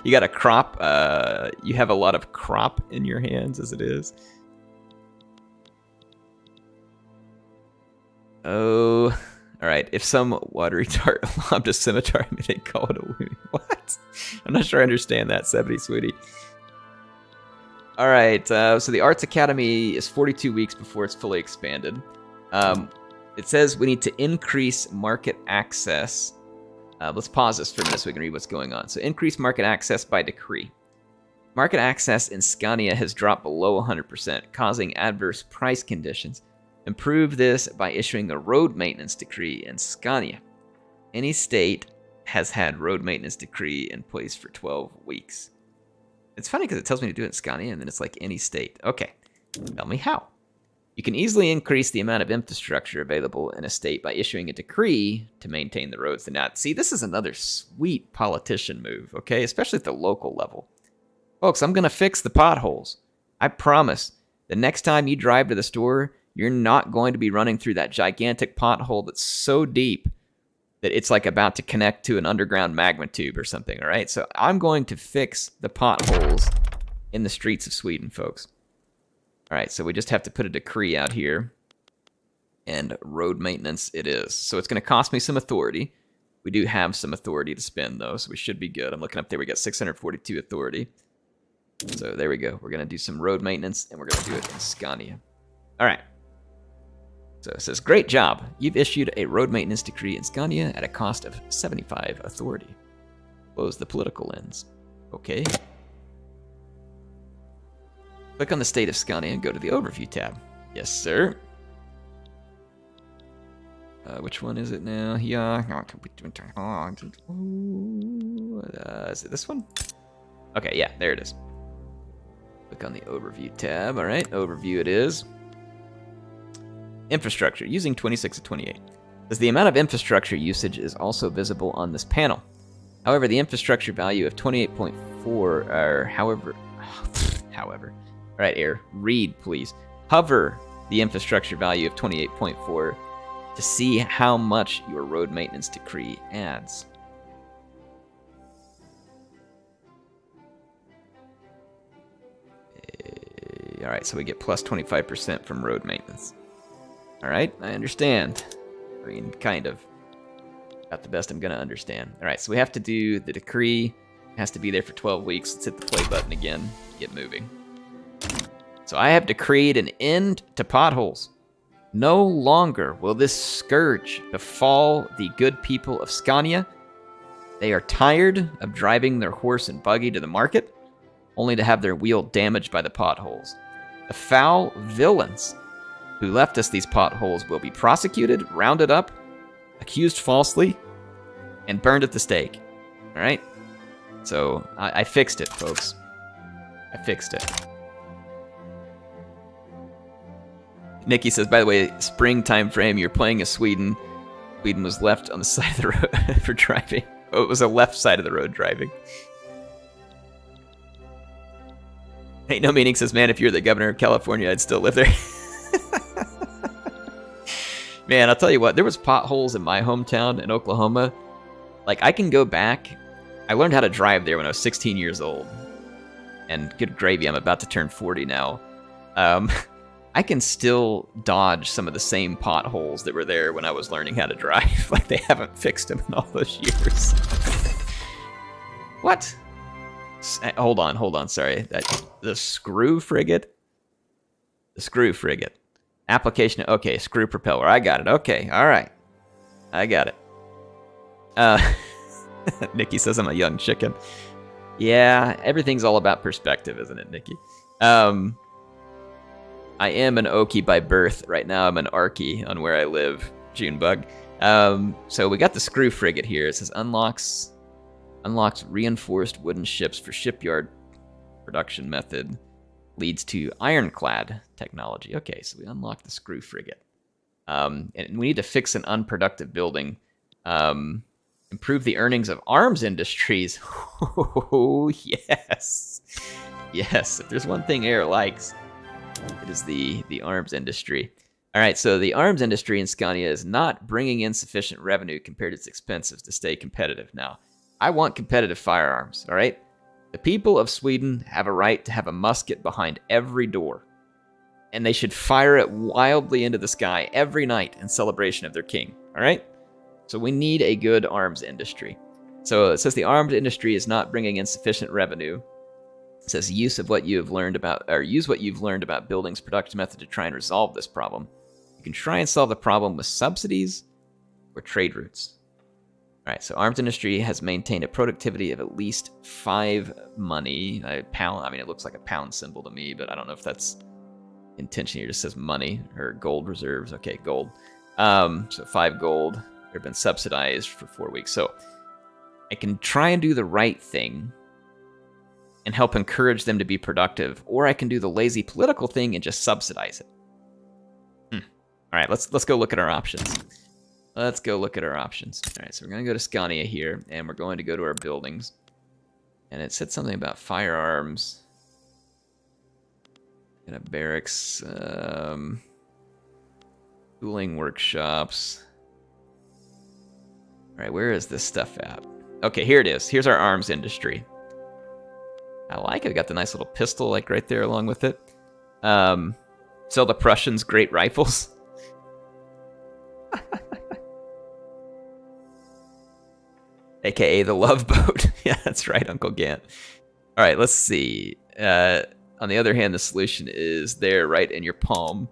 You got a crop. You have a lot of crop in your hands as it is. Oh, all right. If some watery tart lobbed a scimitar, I mean, they call it a wound. What? I'm not sure I understand that, 70 sweetie. All right. So the Arts Academy is 42 weeks before it's fully expanded. It says we need to increase market access. Let's pause this for a minute so we can read what's going on. So increase market access by decree. Market access in Scania has dropped below 100%, causing adverse price conditions. Improve this by issuing a road maintenance decree in Scania. Any state has had road maintenance decree in place for 12 weeks. It's funny because it tells me to do it in Scania, and then it's like any state. Okay, tell me how. You can easily increase the amount of infrastructure available in a state by issuing a decree to maintain the roads. See, this is another sweet politician move, okay? Especially at the local level. Folks, I'm going to fix the potholes. I promise. The next time you drive to the store, you're not going to be running through that gigantic pothole that's so deep that it's like about to connect to an underground magma tube or something, all right? So I'm going to fix the potholes in the streets of Sweden, folks. All right, so we just have to put a decree out here, and road maintenance it is. So it's going to cost me some authority. We do have some authority to spend, though, so we should be good. I'm looking up there. We got 642 authority. So there we go. We're going to do some road maintenance, and we're going to do it in Scania. All right. So it says, great job. You've issued a road maintenance decree in Scania at a cost of 75 authority. Close the political lens. Okay. Click on the state of Scania and go to the overview tab. Yes, sir. Which one is it now? Yeah. Is it this one? Okay, yeah, there it is. Click on the overview tab. All right, overview it is. Infrastructure, using 26 of 28. As the amount of infrastructure usage is also visible on this panel. However, the infrastructure value of 28.4, or however. All right, Heir, read, please. Hover the infrastructure value of 28.4 to see how much your road maintenance decree adds. All right, so we get plus 25% from road maintenance. All right, I understand. I mean, kind of. Got the best I'm going to understand. All right, so we have to do the decree. It has to be there for 12 weeks. Let's hit the play button again. Get moving. So I have decreed an end to potholes. No longer will this scourge befall the good people of Scania. They are tired of driving their horse and buggy to the market, only to have their wheel damaged by the potholes. The foul villains who left us these potholes will be prosecuted, rounded up, accused falsely, and burned at the stake. All right? So I fixed it, folks. I fixed it. Nikki says, by the way, spring time frame, you're playing as Sweden. Sweden was left on the side of the road for driving. Oh, it was a left side of the road driving. Ain't no meaning says, man, if you're the governor of California, I'd still live there. Man, I'll tell you what, there was potholes in my hometown in Oklahoma. Like, I can go back. I learned how to drive there when I was 16 years old. And good gravy, I'm about to turn 40 now. I can still dodge some of the same potholes that were there when I was learning how to drive. Like, they haven't fixed them in all those years. What? Hold on, sorry. The screw frigate? The screw frigate. Application, okay, screw propeller. I got it. Okay, all right. I got it. Nikki says I'm a young chicken. Yeah, everything's all about perspective, isn't it, Nikki? I am an Okie by birth. Right now I'm an Arky on where I live, Junebug. So we got the screw frigate here. It says unlocks reinforced wooden ships for shipyard production method. Leads to ironclad technology. Okay, so we unlock the screw frigate. And we need to fix an unproductive building. Improve the earnings of arms industries. Oh, yes. Yes, if there's one thing Heir likes, it is the arms industry. All right, so the arms industry in Scania is not bringing in sufficient revenue compared to its expenses to stay competitive. Now, I want competitive firearms, all right? The people of Sweden have a right to have a musket behind every door, and they should fire it wildly into the sky every night in celebration of their king, all right? So we need a good arms industry. So it says the arms industry is not bringing in sufficient revenue. It says use what you've learned about building's production method to try and resolve this problem. You can try and solve the problem with subsidies or trade routes. All right, so arms industry has maintained a productivity of at least 5 money. A pound, I mean, it looks like a pound symbol to me, but I don't know if that's intention here. It just says money or gold reserves. Okay, gold. So 5 gold. They've been subsidized for 4 weeks. So I can try and do the right thing and help encourage them to be productive, or I can do the lazy political thing and just subsidize it. All right, let's go look at our options. Let's go look at our options. All right, so we're going to go to Scania here, and we're going to go to our buildings. And it said something about firearms. Got a barracks, tooling workshops. All right, where is this stuff at? Okay, here it is. Here's our arms industry. I like it. Got the nice little pistol like right there along with it. Sell the Prussians great rifles. AKA the Love Boat. Yeah, that's right, Uncle Gant. All right, let's see. On the other hand, the solution is there right in your palm.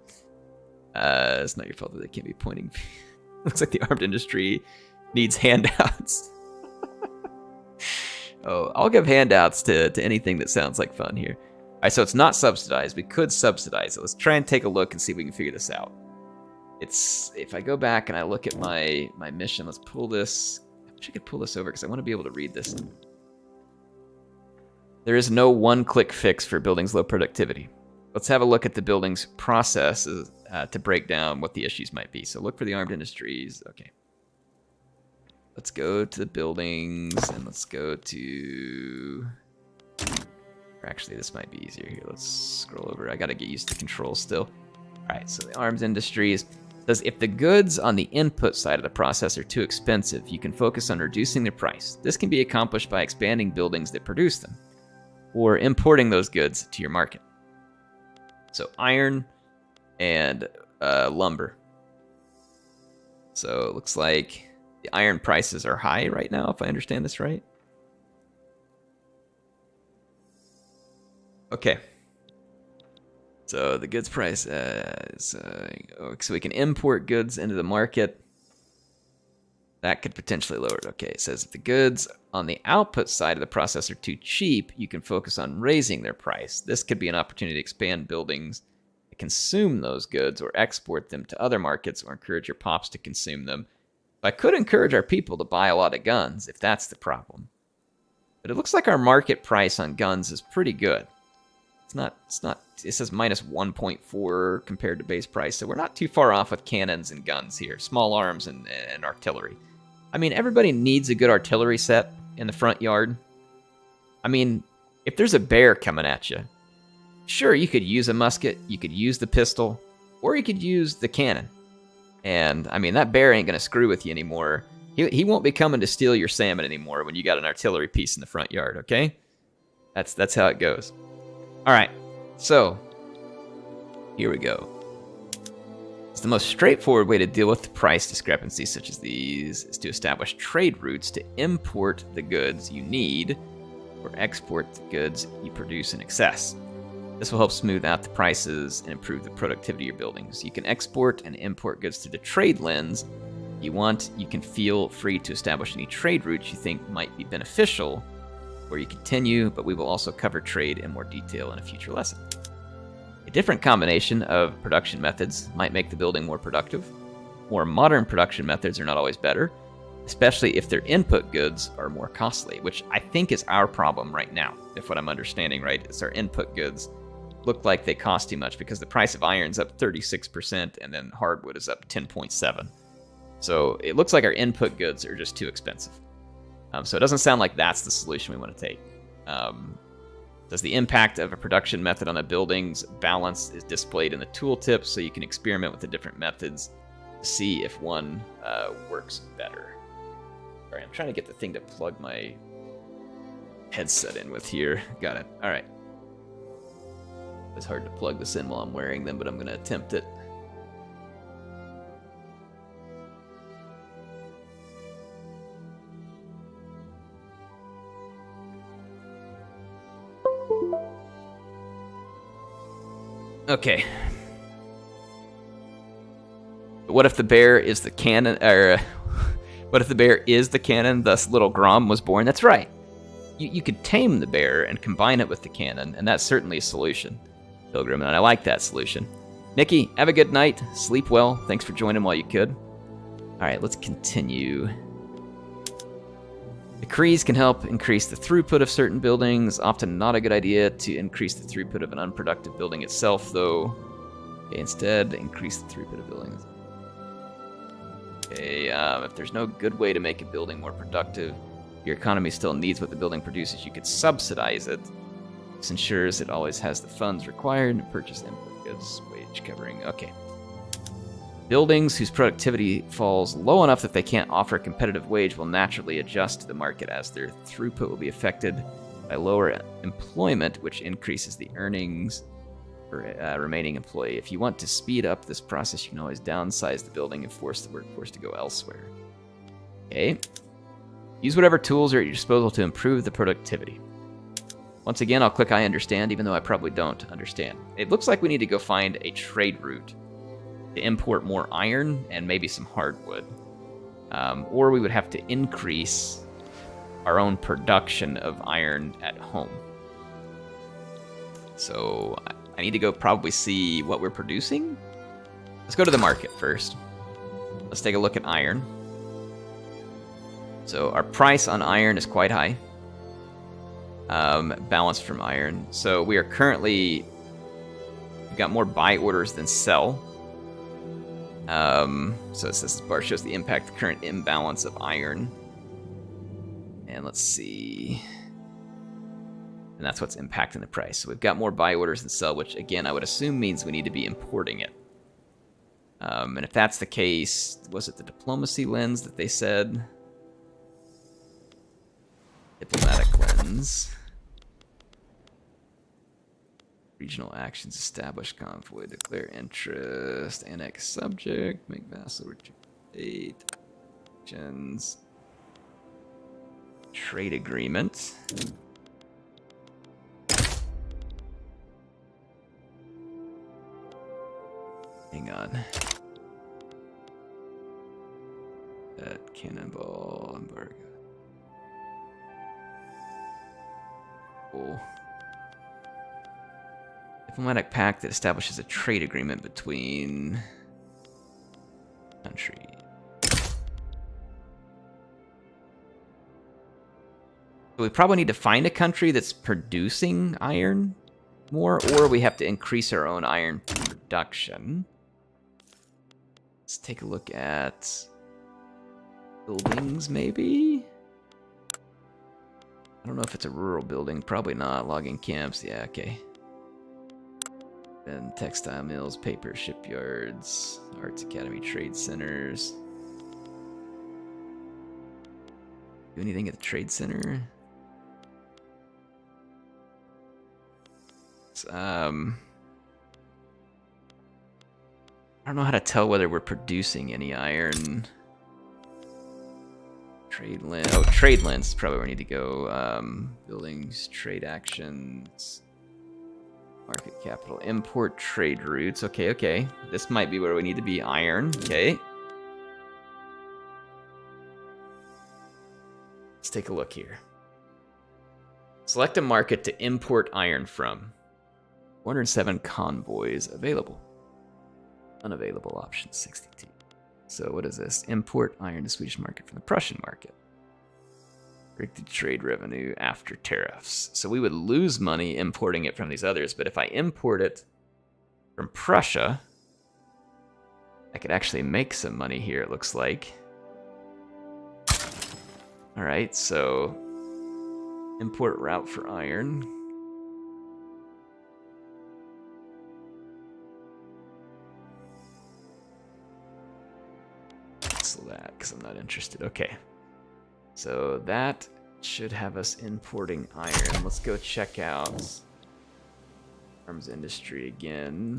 It's not your fault that they can't be pointing. Looks like the armed industry needs handouts. Oh, I'll give handouts to anything that sounds like fun here. All right, so it's not subsidized. We could subsidize it. Let's try and take a look and see if we can figure this out. If I go back and I look at my mission, let's pull this. I wish I could pull this over because I want to be able to read this. There is no one-click fix for buildings' low productivity. Let's have a look at the building's processes to break down what the issues might be. So look for the armed industries. Okay. Let's go to the buildings and let's go to... Or actually, this might be easier here. Let's scroll over. I got to get used to controls still. All right, so the arms industries says if the goods on the input side of the process are too expensive, you can focus on reducing their price. This can be accomplished by expanding buildings that produce them or importing those goods to your market. So iron and lumber. So it looks like the iron prices are high right now, if I understand this right. Okay. So the goods price is... so we can import goods into the market. That could potentially lower it. Okay, it says if the goods on the output side of the process are too cheap, you can focus on raising their price. This could be an opportunity to expand buildings that consume those goods or export them to other markets or encourage your pops to consume them. I could encourage our people to buy a lot of guns if that's the problem. But it looks like our market price on guns is pretty good. It's not, it says minus 1.4 compared to base price, so we're not too far off with cannons and guns here, small arms and artillery. I mean, everybody needs a good artillery set in the front yard. I mean, if there's a bear coming at you, sure, you could use a musket, you could use the pistol, or you could use the cannon. And, I mean, that bear ain't going to screw with you anymore. He won't be coming to steal your salmon anymore when you got an artillery piece in the front yard, okay? That's how it goes. All right, so here we go. It's the most straightforward way to deal with price discrepancies such as these is to establish trade routes to import the goods you need or export the goods you produce in excess. This will help smooth out the prices and improve the productivity of your buildings. You can export and import goods through the trade lens. If you want, you can feel free to establish any trade routes you think might be beneficial where you continue, but we will also cover trade in more detail in a future lesson. A different combination of production methods might make the building more productive. More modern production methods are not always better, especially if their input goods are more costly, which I think is our problem right now, if what I'm understanding right is our input goods look like they cost too much because the price of iron's up 36% and then hardwood is up 10.7. So it looks like our input goods are just too expensive. So it doesn't sound like that's the solution we want to take. Says the impact of a production method on a building's balance is displayed in the tooltip, so you can experiment with the different methods to see if one works better. All right, I'm trying to get the thing to plug my headset in with here. Got it. All right. It's hard to plug this in while I'm wearing them, but I'm going to attempt it. Okay. What if the bear is the cannon, or what if the bear is the cannon, thus little Grom was born? That's right. You could tame the bear and combine it with the cannon, and that's certainly a solution, Pilgrim, and I like that solution. Nikki, have a good night. Sleep well. Thanks for joining while you could. All right, let's continue. Decrees can help increase the throughput of certain buildings. Often not a good idea to increase the throughput of an unproductive building itself, though. Okay, instead, increase the throughput of buildings. Okay, if there's no good way to make a building more productive, your economy still needs what the building produces, you could subsidize it. This ensures it always has the funds required to purchase input goods, wage covering. Okay. Buildings whose productivity falls low enough that they can't offer a competitive wage will naturally adjust to the market, as their throughput will be affected by lower employment, which increases the earnings for a remaining employee. If you want to speed up this process, you can always downsize the building and force the workforce to go elsewhere. Okay. Use whatever tools are at your disposal to improve the productivity. Once again, I'll click I understand, even though I probably don't understand. It looks like we need to go find a trade route to import more iron and maybe some hardwood. Or we would have to increase our own production of iron at home. So I need to go probably see what we're producing. Let's go to the market first. Let's take a look at iron. So our price on iron is quite high. Balanced from iron. So we are currently, we've got more buy orders than sell. So this bar shows the impact, the current imbalance of iron. And let's see. And that's what's impacting the price. So we've got more buy orders than sell, which again, I would assume means we need to be importing it. And if that's the case, was it the diplomacy lens that they said? Diplomatic lens. Regional actions, establish convoy, declare interest, annex subject, make vassal, retreat state, actions, trade agreement. Hang on. That cannonball embargo. Cool. Diplomatic pact that establishes a trade agreement between countries. So we probably need to find a country that's producing iron more, or we have to increase our own iron production. Let's take a look at buildings, maybe? I don't know if it's a rural building. Probably not. Logging camps. Yeah, okay. Then textile mills, paper shipyards, arts academy, trade centers. Do anything at the trade center? I don't know how to tell whether we're producing any iron. Trade lens. Oh, trade lens is probably where we need to go. Buildings, trade actions, market capital, import trade routes. Okay, okay. This might be where we need to be. Iron. Okay. Let's take a look here. Select a market to import iron from. 407 convoys available. Unavailable option 62. So what is this? Import iron to Swedish market from the Prussian market. Restricted trade revenue after tariffs. So we would lose money importing it from these others, but if I import it from Prussia, I could actually make some money here, it looks like. Alright, so import route for iron. cancel that because I'm not interested. Okay. So that should have us importing iron. Let's go check out arms industry again.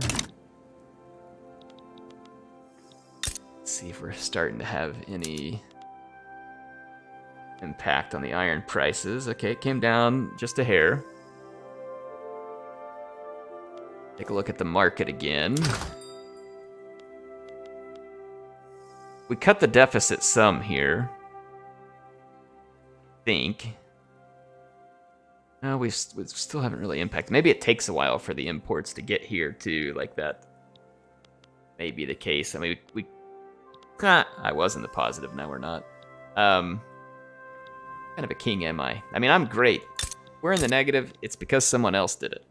Let's see if we're starting to have any impact on the iron prices. Okay, it came down just a hair. Take a look at the market again. We cut the deficit some here. I think. No, we still haven't really impacted. Maybe it takes a while for the imports to get here too, like that may be the case. I mean, I was in the positive, now we're not. Kind of a king am I? I mean, I'm great. We're in the negative, it's because someone else did it.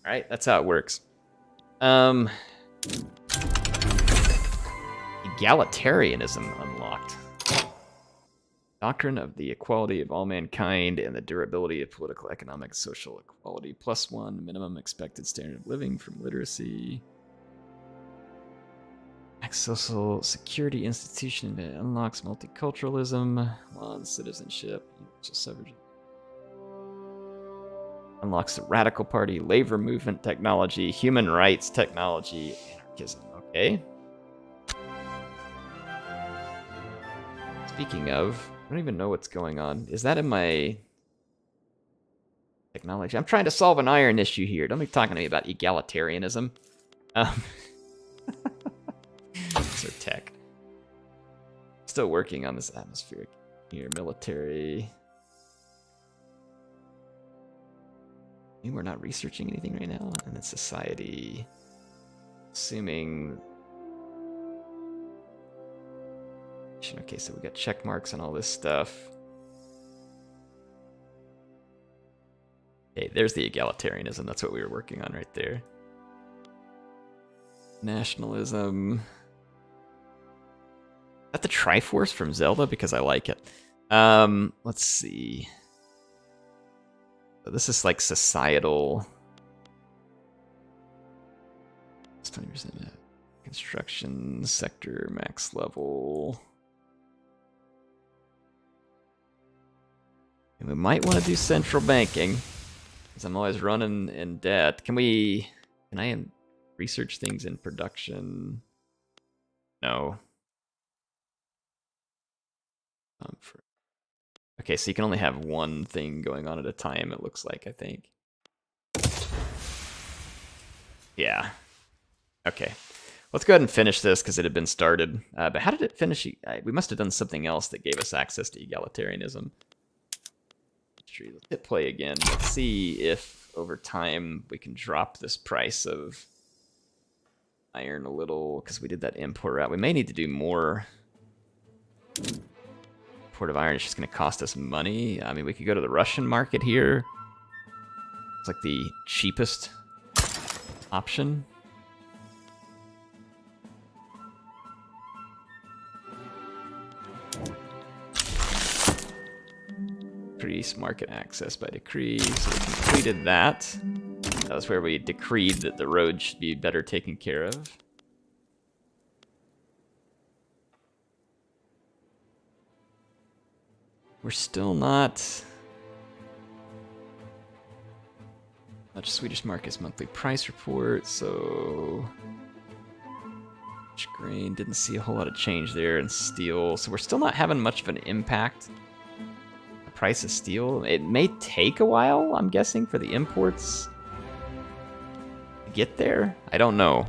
Alright, that's how it works. Egalitarianism unlocked. Doctrine of the equality of all mankind and the durability of political, economic, social equality. +1 minimum expected standard of living from literacy. Max social security institution that unlocks multiculturalism, law and citizenship, universal suffrage. Unlocks the radical party, labor movement technology, human rights technology, anarchism. Okay. Speaking of, I don't even know what's going on. Is that in my technology? I'm trying to solve an iron issue here. Don't be talking to me about egalitarianism. So tech. Still working on this atmospheric here. Military. We're not researching anything right now. And then society. Assuming. Okay, so we got check marks on all this stuff. Okay, there's the egalitarianism. That's what we were working on right there. Nationalism. Is that the Triforce from Zelda? Because I like it. Let's see. So this is like societal. It's 20%. Construction sector max level. And we might want to do central banking, because I'm always running in debt. Can I research things in production? No. Okay, so you can only have one thing going on at a time, it looks like, I think. Yeah. Okay. Let's go ahead and finish this, because it had been started. But how did it finish? We must have done something else that gave us access to egalitarianism. Let's hit play again. Let's see if over time we can drop this price of iron a little, because we did that import route. We may need to do more import of iron. It's just going to cost us money. I mean, we could go to the Russian market here. It's like the cheapest option. Increase market access by decree. So we completed that. That was where we decreed that the road should be better taken care of. We're still not much. Swedish market's monthly price report, so grain didn't see a whole lot of change there, and steel. So we're still not having much of an impact. Price of steel. It may take a while, I'm guessing, for the imports to get there. I don't know.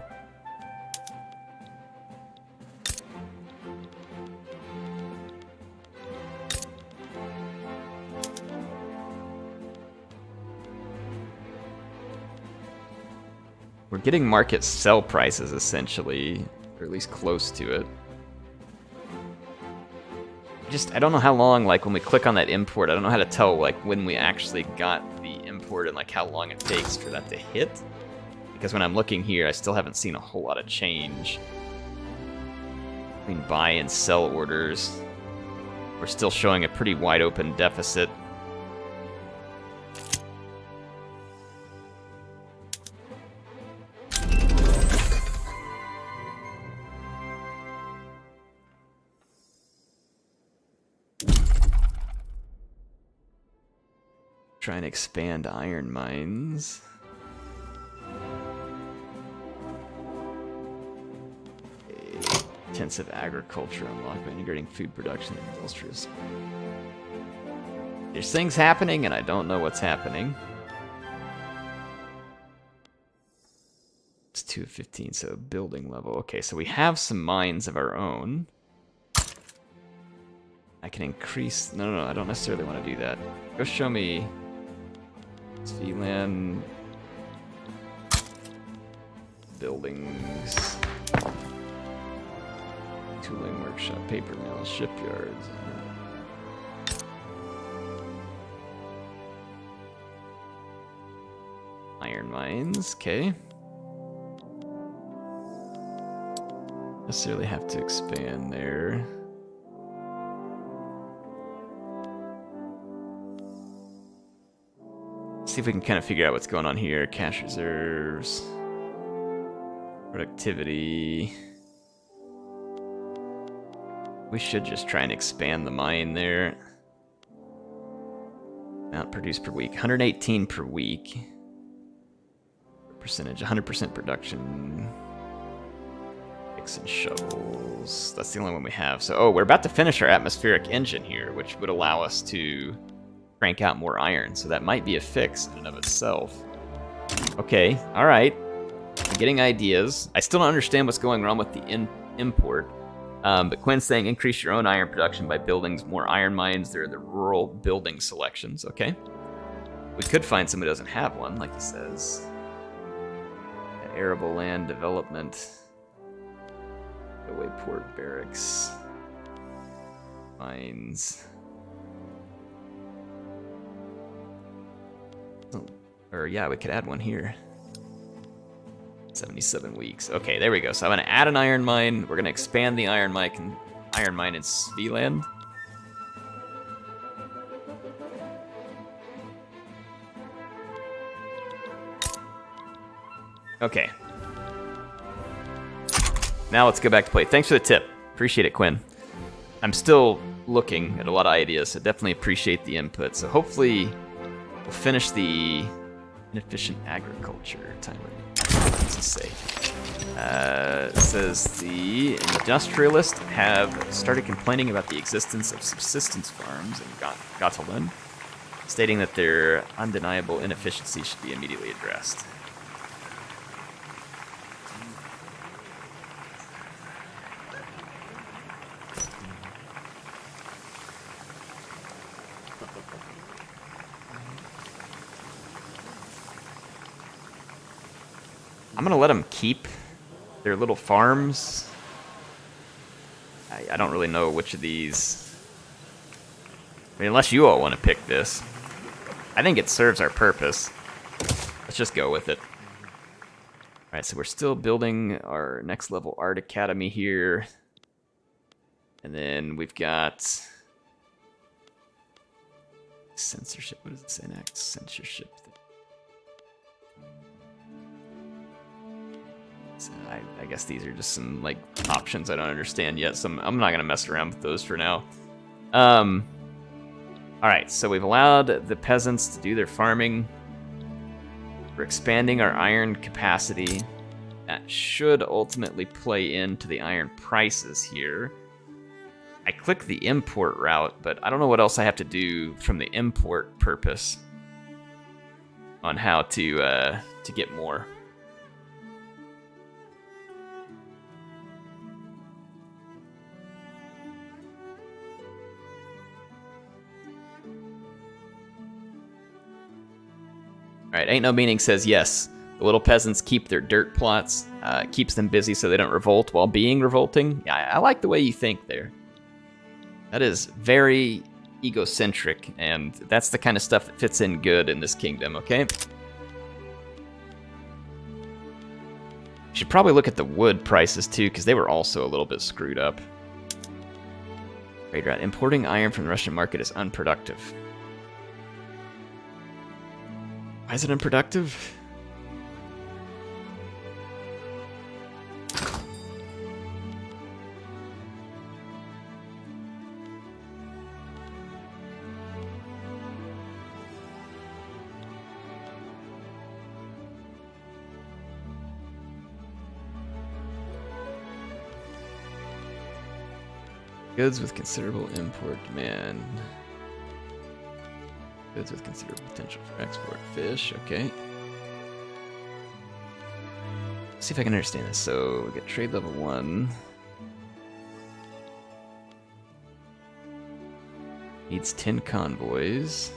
We're getting market sell prices, essentially, or at least close to it. I don't know how long, like when we click on that import, I don't know how to tell like when we actually got the import and like how long it takes for that to hit. Because when I'm looking here, I still haven't seen a whole lot of change between buy and sell orders. We're still showing a pretty wide open deficit. Trying to expand iron mines. Intensive agriculture unlocked by integrating food production and industrials. There's things happening and I don't know what's happening. It's 2 of 15, so building level. Okay, so we have some mines of our own. I can increase... No, I don't necessarily want to do that. Go show me... VLAN... Buildings... Tooling workshop, paper mill, shipyards. Iron mines, okay. Necessarily have to expand there. See if we can kind of figure out what's going on here. Cash reserves, productivity. We should just try and expand the mine there. Amount produced per week, 118 per week. Percentage, 100% production. Picks and shovels. That's the only one we have. So, oh, we're about to finish our atmospheric engine here, which would allow us to crank out more iron. So that might be a fix in and of itself. Okay, all right. I'm getting ideas. I still don't understand what's going wrong with the import. But Quinn's saying increase your own iron production by building more iron mines. They're the rural building selections. Okay. We could find somebody who doesn't have one, like he says. Arable land development. Away port barracks. Mines. Oh, or yeah, we could add one here. 77 weeks. Okay, there we go. So I'm going to add an iron mine. We're going to expand the iron mine in Svealand. Okay. Now let's go back to play. Thanks for the tip. Appreciate it, Quinn. I'm still looking at a lot of ideas, so definitely appreciate the input. So hopefully we'll finish the inefficient agriculture timer. What does it say? It says the industrialists have started complaining about the existence of subsistence farms in Göttingen, stating that their undeniable inefficiency should be immediately addressed. I'm gonna let them keep their little farms. I don't really know which of these. I mean, unless you all want to pick this. I think it serves our purpose. Let's just go with it. Alright, so we're still building our next level art academy here. And then we've got censorship. What does it say next? Censorship. I guess these are just some like options I don't understand yet, so I'm not gonna mess around with those for now. All right, so we've allowed the peasants to do their farming. We're expanding our iron capacity. That should ultimately play into the iron prices here. I click the import route, but I don't know what else I have to do from the import purpose on how to get more. Alright, Ain't No Meaning says yes. The little peasants keep their dirt plots. Keeps them busy so they don't revolt while being revolting. Yeah, I like the way you think there. That is very egocentric, and that's the kind of stuff that fits in good in this kingdom, okay? Should probably look at the wood prices too, because they were also a little bit screwed up. Trade route. Importing iron from the Russian market is unproductive. Why is it unproductive? Goods with considerable import demand. Goods with considerable potential for export. Fish, okay. Let's see if I can understand this. So we get trade level 1. Needs 10 convoys.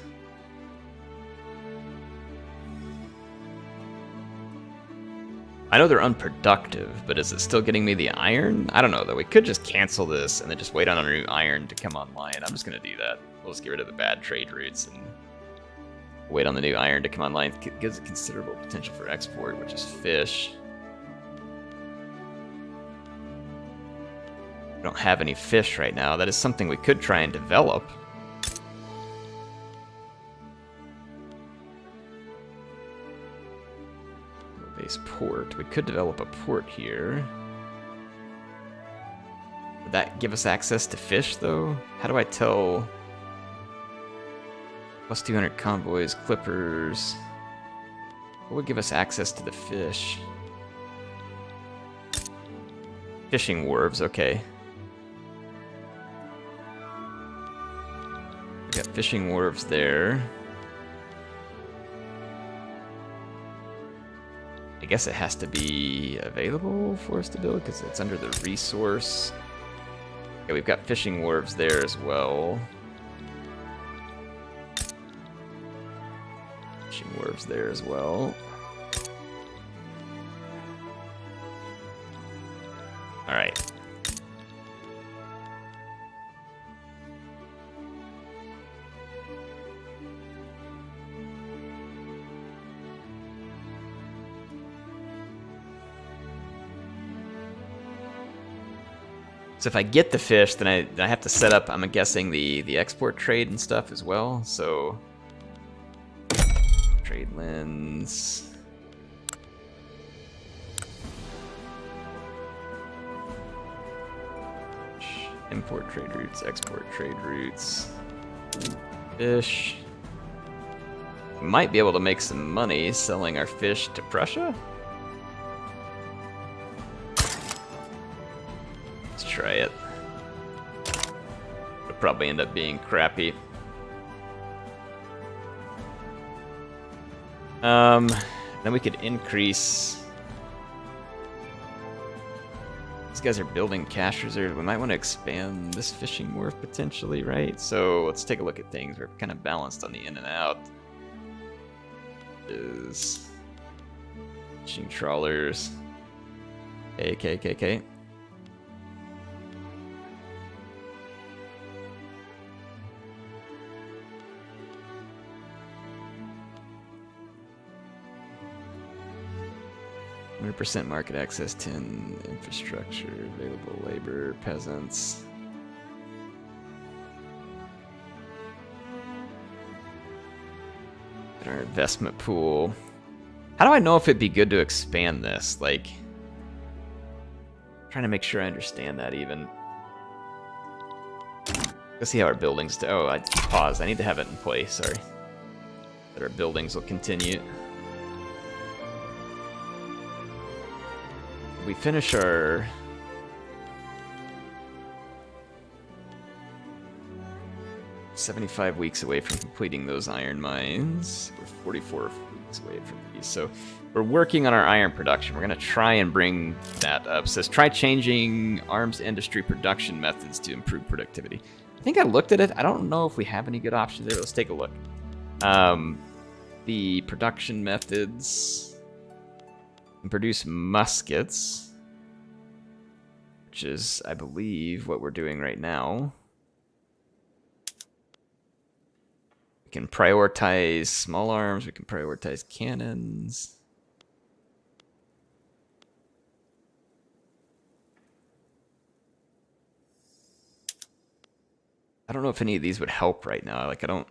I know they're unproductive, but is it still getting me the iron? I don't know, though. We could just cancel this and then just wait on a new iron to come online. I'm just going to do that. We'll just get rid of the bad trade routes and wait on the new iron to come online. It gives a considerable potential for export, which is fish. We don't have any fish right now. That is something we could try and develop. Base port. We could develop a port here. Would that give us access to fish, though? How do I tell? Plus 200 convoys, clippers. What would give us access to the fish? Fishing wharves, okay. We got fishing wharves there. I guess it has to be available for us to build because it's under the resource. Okay, we've got fishing wharves there as well. Fishing wharves there as well. All right. So if I get the fish, then I have to set up, I'm guessing, the export trade and stuff as well. So trade lens. Import trade routes, export trade routes. Fish. Might be able to make some money selling our fish to Prussia. Try it. It'll probably end up being crappy. Then we could increase. These guys are building cash reserves. We might want to expand this fishing wharf potentially, right? So let's take a look at things. We're kind of balanced on the in and out. Is fishing trawlers. Okay. 100% market access, 10 infrastructure, available labor, peasants. Our investment pool. How do I know if it'd be good to expand this? Like, trying to make sure I understand that even. Let's see how our buildings do. Oh, I paused. I need to have it in place. Sorry. That our buildings will continue. We finish our 75 weeks away from completing those iron mines. We're 44 weeks away from these. So we're working on our iron production. We're going to try and bring that up. It says try changing arms industry production methods to improve productivity. I think I looked at it. I don't know if we have any good options there. Let's take a look. The production methods. And produce muskets, which is, I believe, what we're doing right now. We can prioritize small arms. We can prioritize cannons. I don't know if any of these would help right now. Like, I don't.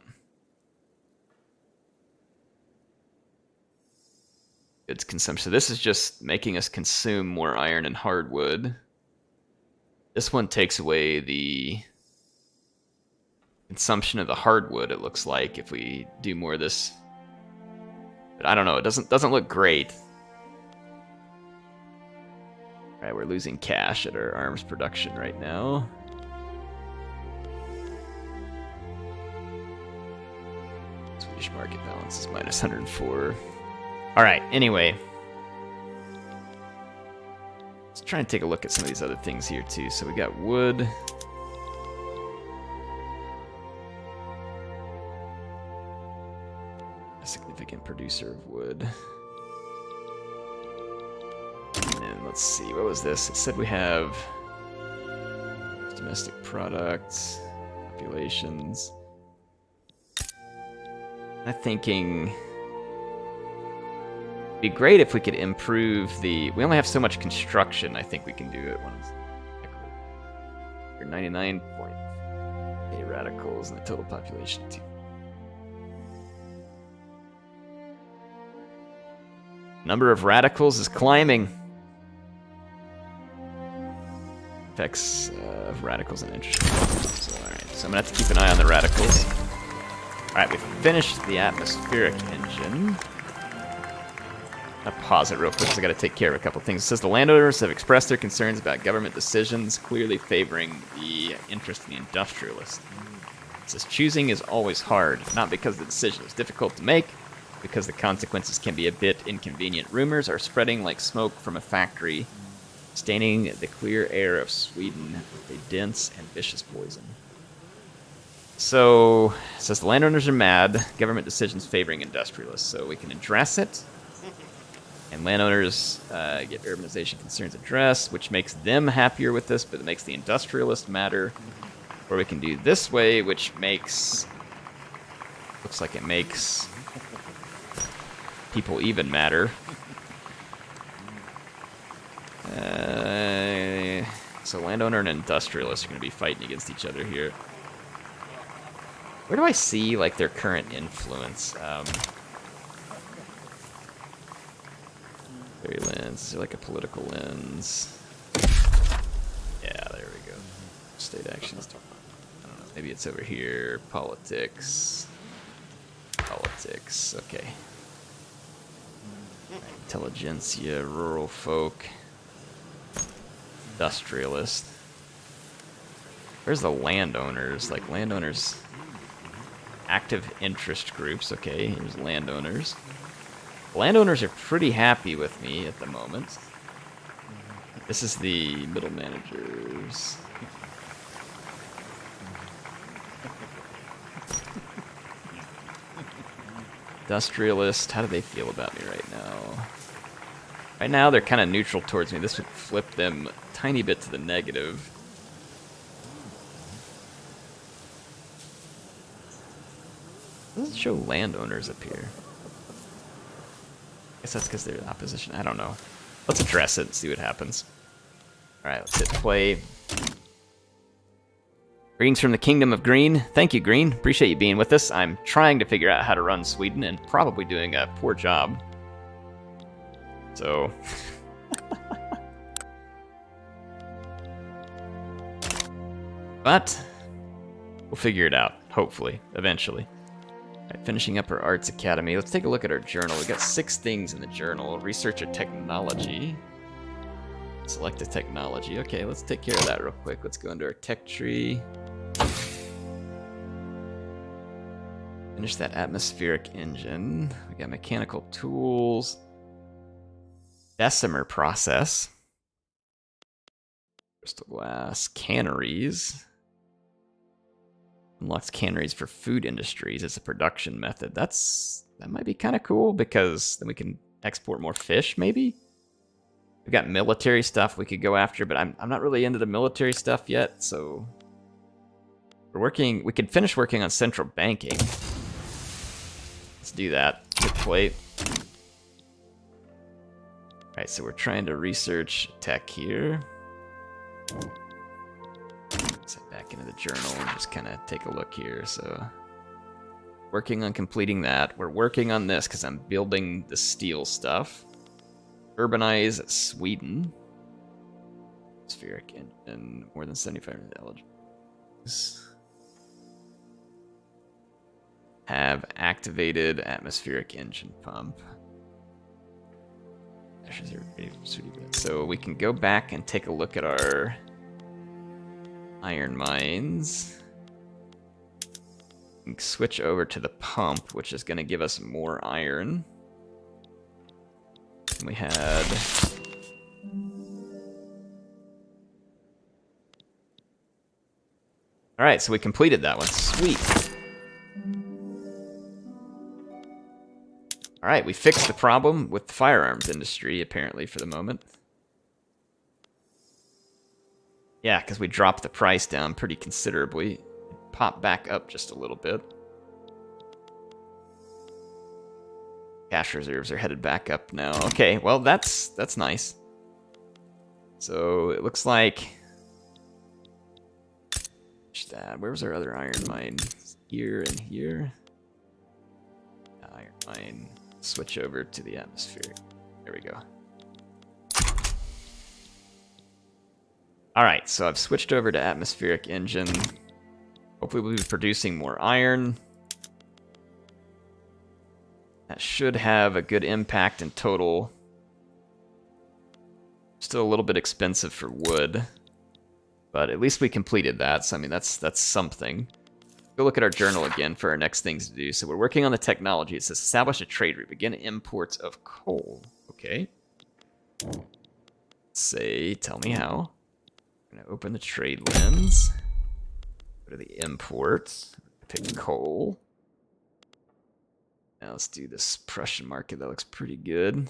Goods consumption. So this is just making us consume more iron and hardwood. This one takes away the consumption of the hardwood, it looks like, if we do more of this. But I don't know, it doesn't look great. Alright, we're losing cash at our arms production right now. British market balance is minus 104. Alright, anyway. Let's try and take a look at some of these other things here too. So we got wood. A significant producer of wood. And let's see, what was this? It said we have domestic products, populations. I'm thinking it'd be great if we could improve the. We only have so much construction. I think we can do it once. We're 99.8 radicals in the total population too. Number of radicals is climbing. Effects of radicals and interest rates. So, all right. So I'm gonna have to keep an eye on the radicals. Alright, we finished the atmospheric engine. I'll pause it real quick because I got to take care of a couple things. It says the landowners have expressed their concerns about government decisions clearly favoring the interest of the industrialist. It says choosing is always hard, not because the decision is difficult to make, because the consequences can be a bit inconvenient. Rumors are spreading like smoke from a factory, staining the clear air of Sweden with a dense and vicious poison. So, it says the landowners are mad, government decisions favoring industrialists, so we can address it. And landowners get urbanization concerns addressed, which makes them happier with this, but it makes the industrialist matter. Or we can do this way, which makes... looks like it makes people even matter. So landowner and industrialist are going to be fighting against each other here. Where do I see, like, their current influence? Very lens. Is there, like, a political lens? Yeah, there we go. State actions. I don't know. Maybe it's over here. Politics. Politics. Okay. Intelligentsia, rural folk. Industrialist. Where's the landowners? Like, landowners... Active interest groups. Okay, here's landowners. Landowners are pretty happy with me at the moment. This is the middle managers. Industrialist, how do they feel about me right now? Right now, they're kind of neutral towards me. This would flip them a tiny bit to the negative. It doesn't show landowners up here. I guess that's because they're in opposition. I don't know. Let's address it and see what happens. Alright, let's hit play. Greetings from the Kingdom of Green. Thank you, Green. Appreciate you being with us. I'm trying to figure out how to run Sweden and probably doing a poor job. So... but we'll figure it out, hopefully, eventually. Alright, finishing up our Arts Academy. Let's take a look at our journal. We've got 6 things in the journal. Research a technology. Select a technology. Okay, let's take care of that real quick. Let's go into our tech tree. Finish that atmospheric engine. We got mechanical tools. Bessemer process. Crystal glass. Canneries. Unlocks canneries for food industries as a production method. That might be kind of cool because then we can export more fish, maybe? We've got military stuff we could go after, but I'm not really into the military stuff yet, so... we could finish working on central banking. Let's do that. Hit plate. Alright, so we're trying to research tech here. Let's head back into the journal and just kind of take a look here. So, working on completing that. We're working on this because I'm building the steel stuff. Urbanize Sweden. Spheric and more than 75 eligible. Have activated atmospheric engine pump. So we can go back and take a look at our iron mines. We can switch over to the pump, which is going to give us more iron. And we had... Alright, so we completed that one. Sweet. Alright, we fixed the problem with the firearms industry, apparently, for the moment. Yeah, because we dropped the price down pretty considerably. It popped back up just a little bit. Cash reserves are headed back up now. Okay, well, that's nice. So, it looks like... Where was our other iron mine? Here and here. Iron mine. Switch over to the atmospheric. There we go. Alright, so I've switched over to atmospheric engine. Hopefully we'll be producing more iron. That should have a good impact in total. Still a little bit expensive for wood. But at least we completed that, so I mean, that's something. Go look at our journal again for our next things to do. So we're working on the technology. It says establish a trade route. Begin imports of coal. Okay. Say, tell me how. I'm going to open the trade lens. Go to the imports. Pick coal. Now let's do this Prussian market. That looks pretty good.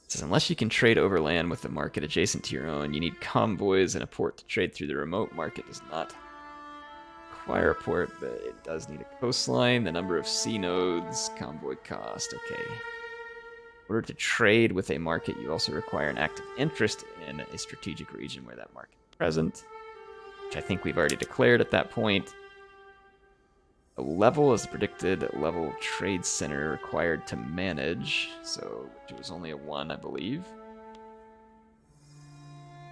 It says, unless you can trade overland with a market adjacent to your own, you need convoys and a port to trade through. The remote market does not require a port, but it does need a coastline, the number of sea nodes, convoy cost. Okay. In order to trade with a market, you also require an active interest in a strategic region where that market is present, which I think we've already declared at that point. A level is the predicted level trade center required to manage, so it was only a 1, I believe.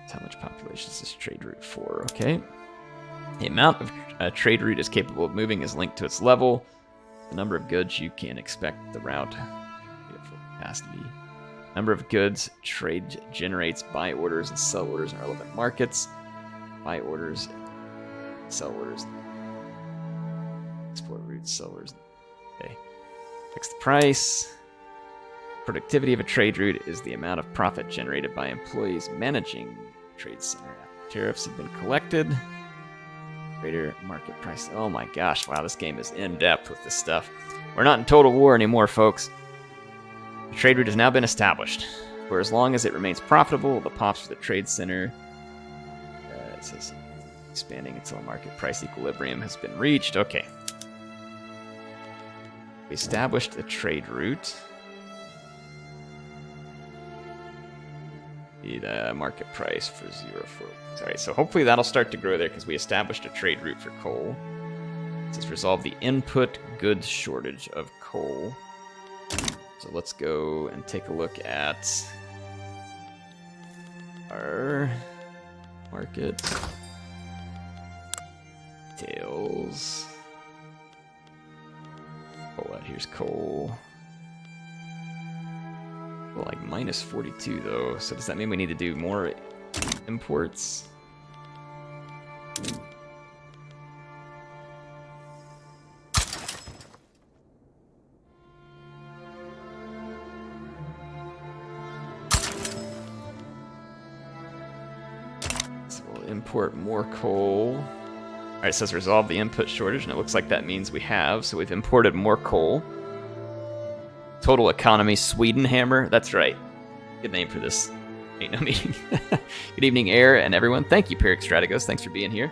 That's how much population is this trade route for? Okay. The amount of a trade route is capable of moving is linked to its level. The number of goods you can expect the route capacity. Number of goods trade generates buy orders and sell orders in relevant markets. Buy orders, sell orders. Export routes, sell orders. Okay. Fix the price. Productivity of a trade route is the amount of profit generated by employees managing the trade center. Tariffs have been collected. Greater market price. Oh my gosh, wow, this game is in depth with this stuff. We're not in total war anymore, folks. The trade route has now been established. For as long as it remains profitable, the pops for the trade center. It says expanding until market price equilibrium has been reached. Okay. We established a trade route. Need a market price for 0 for... Alright, so hopefully that'll start to grow there because we established a trade route for coal. It says resolve the input goods shortage of coal. So let's go and take a look at our market details. Here's coal. Well, like minus 42 though. So does that mean we need to do more imports? So we'll import more coal. Alright, it says resolve the input shortage, and it looks like that means we have. So we've imported more coal. Total economy, Sweden hammer. That's right. Good name for this. Ain't no meeting. Good evening, Heir and everyone. Thank you, Pyric Strategos. Thanks for being here.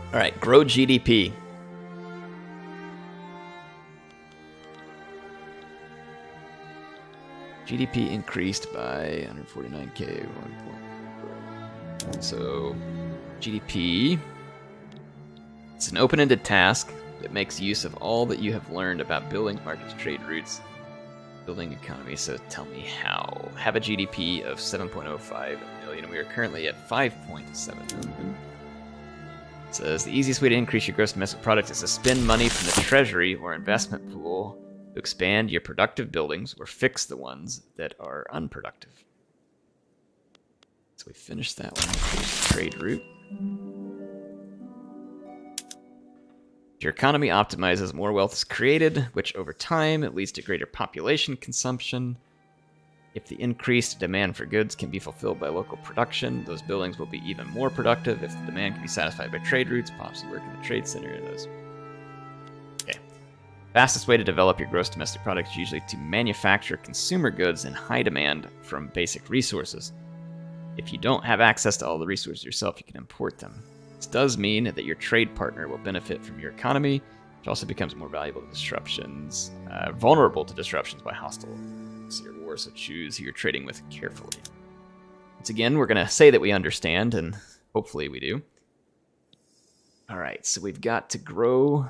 Alright, grow GDP. GDP increased by 149k. So, GDP, it's an open-ended task that makes use of all that you have learned about building markets, trade routes, building economy. So tell me how. Have a GDP of 7.05 million. We are currently at 5.7 million. It says the easiest way to increase your gross domestic product is to spend money from the treasury or investment pool to expand your productive buildings or fix the ones that are unproductive. So we finished that one. Trade route. Your economy optimizes, more wealth is created, which over time it leads to greater population consumption. If the increased demand for goods can be fulfilled by local production, those buildings will be even more productive. If the demand can be satisfied by trade routes, possibly work in the trade center and those. Okay. Fastest way to develop your gross domestic product is usually to manufacture consumer goods in high demand from basic resources. If you don't have access to all the resources yourself, you can import them. This does mean that your trade partner will benefit from your economy, which also becomes more valuable to disruptions, vulnerable to disruptions by hostile or war, so choose who you're trading with carefully. Once again, we're going to say that we understand, and hopefully we do. All right, so we've got to grow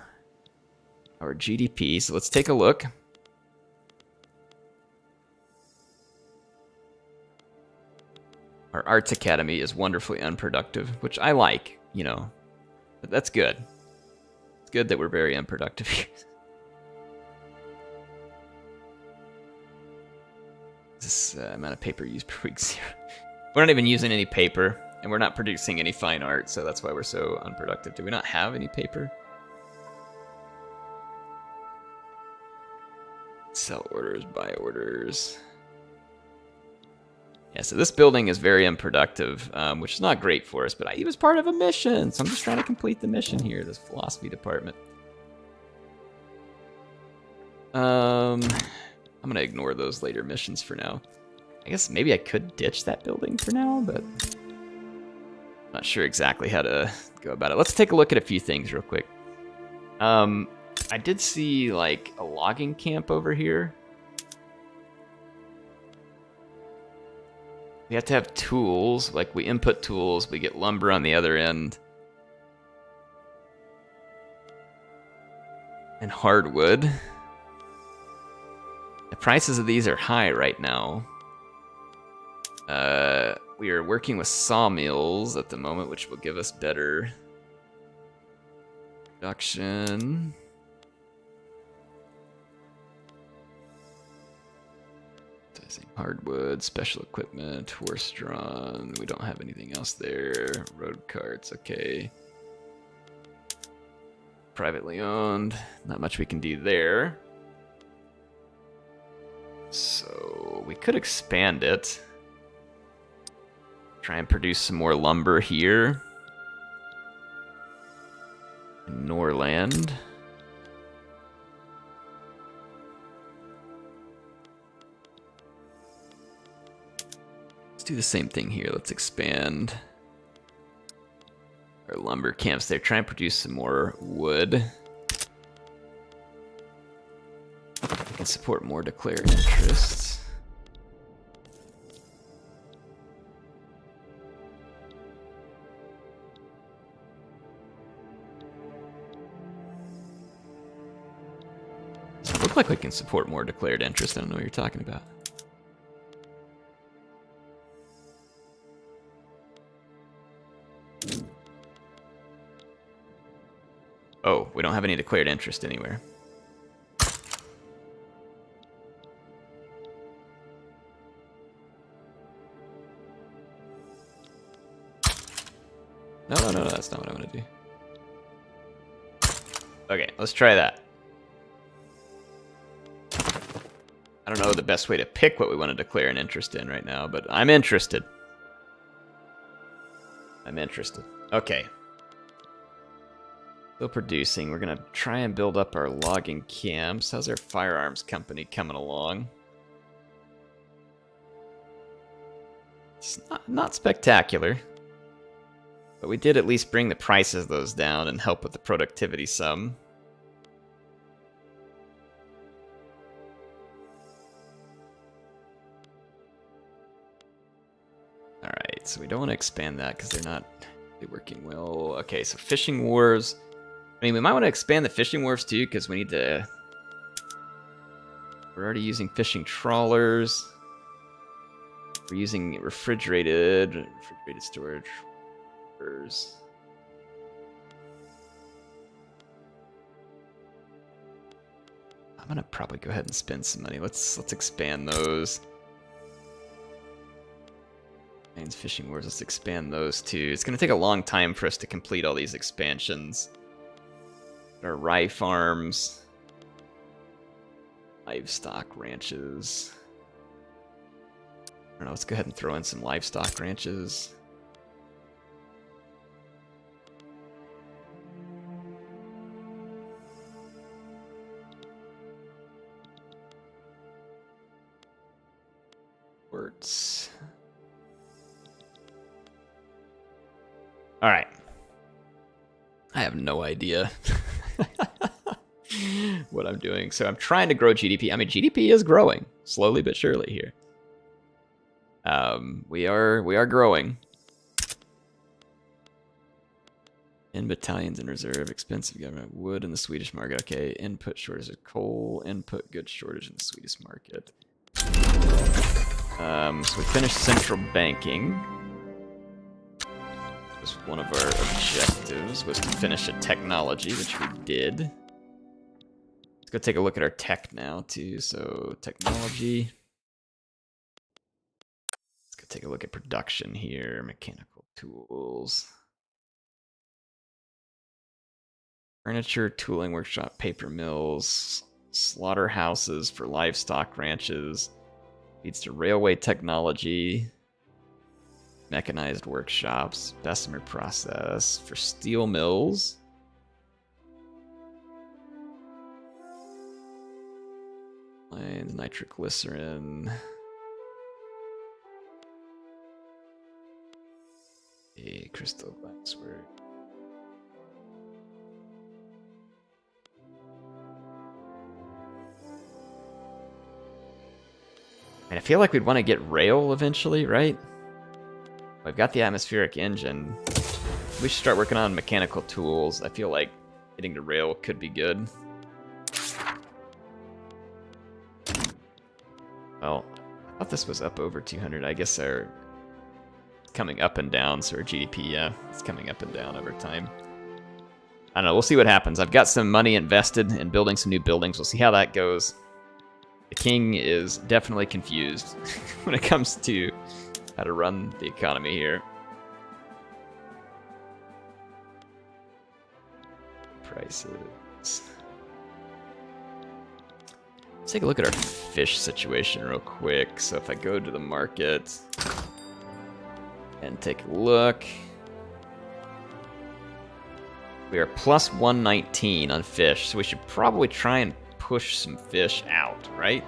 our GDP, so let's take a look. Our Arts Academy is wonderfully unproductive, which I like, you know. But that's good. It's good that we're very unproductive here. This amount of paper used per week, 0. We're not even using any paper, and we're not producing any fine art, so that's why we're so unproductive. Do we not have any paper? Sell orders, buy orders. Yeah, so this building is very unproductive, which is not great for us, but he was part of a mission, so I'm just trying to complete the mission here, this philosophy department. I'm going to ignore those later missions for now. I guess maybe I could ditch that building for now, but I'm not sure exactly how to go about it. Let's take a look at a few things real quick. I did see, like, a logging camp over here. We have to have tools, like we input tools, we get lumber on the other end. And hardwood. The prices of these are high right now. We are working with sawmills at the moment, which will give us better production. Hardwood, special equipment, horse-drawn. We don't have anything else there. Road carts, okay. Privately owned. Not much we can do there. So we could expand it. Try and produce some more lumber here. In Norland. Let's do the same thing here. Let's expand our lumber camps there. Try and produce some more wood. We can support more declared interests. Does it look like we can support more declared interest? I don't know what you're talking about. Oh, we don't have any declared interest anywhere. No, that's not what I want to do. Okay, let's try that. I don't know the best way to pick what we want to declare an interest in right now, but I'm interested. I'm interested. Okay. Still producing. We're going to try and build up our logging camps. How's our firearms company coming along? It's not spectacular. But we did at least bring the prices of those down and help with the productivity some. Alright, so we don't want to expand that because they're not really working well. Okay, so fishing wharves. I mean, we might want to expand the fishing wharves too because we need to... We're already using fishing trawlers. We're using refrigerated storage. I'm gonna probably go ahead and spend some money. Let's expand those. Mines, fishing wars. Let's expand those too. It's gonna take a long time for us to complete all these expansions. Our rye farms, livestock ranches. I don't know. Let's go ahead and throw in some livestock ranches. Words. All right. I have no idea what I'm doing. So I'm trying to grow GDP. I mean, GDP is growing slowly but surely here. We are growing. In battalions in reserve, expensive government, wood in the Swedish market. Okay, input shortage of coal, input goods shortage in the Swedish market. So we finished central banking. Was one of our objectives was to finish a technology, which we did. Let's go take a look at our tech now too. So technology. Let's go take a look at production here. Mechanical tools. Furniture, tooling workshop, paper mills, slaughterhouses for livestock ranches. Leads to railway technology. Mechanized workshops, Bessemer process for steel mills. And nitroglycerin. A crystal glasswork. And I feel like we'd want to get rail eventually, right? We've got the atmospheric engine. We should start working on mechanical tools. I feel like getting to rail could be good. Well, I thought this was up over 200. I guess they're coming up and down, so our GDP, yeah, it's coming up and down over time. I don't know, we'll see what happens. I've got some money invested in building some new buildings. We'll see how that goes. The king is definitely confused when it comes to how to run the economy here. Prices. Let's take a look at our fish situation real quick. So if I go to the market and take a look, we are plus 119 on fish, so we should probably try and push some fish out, right?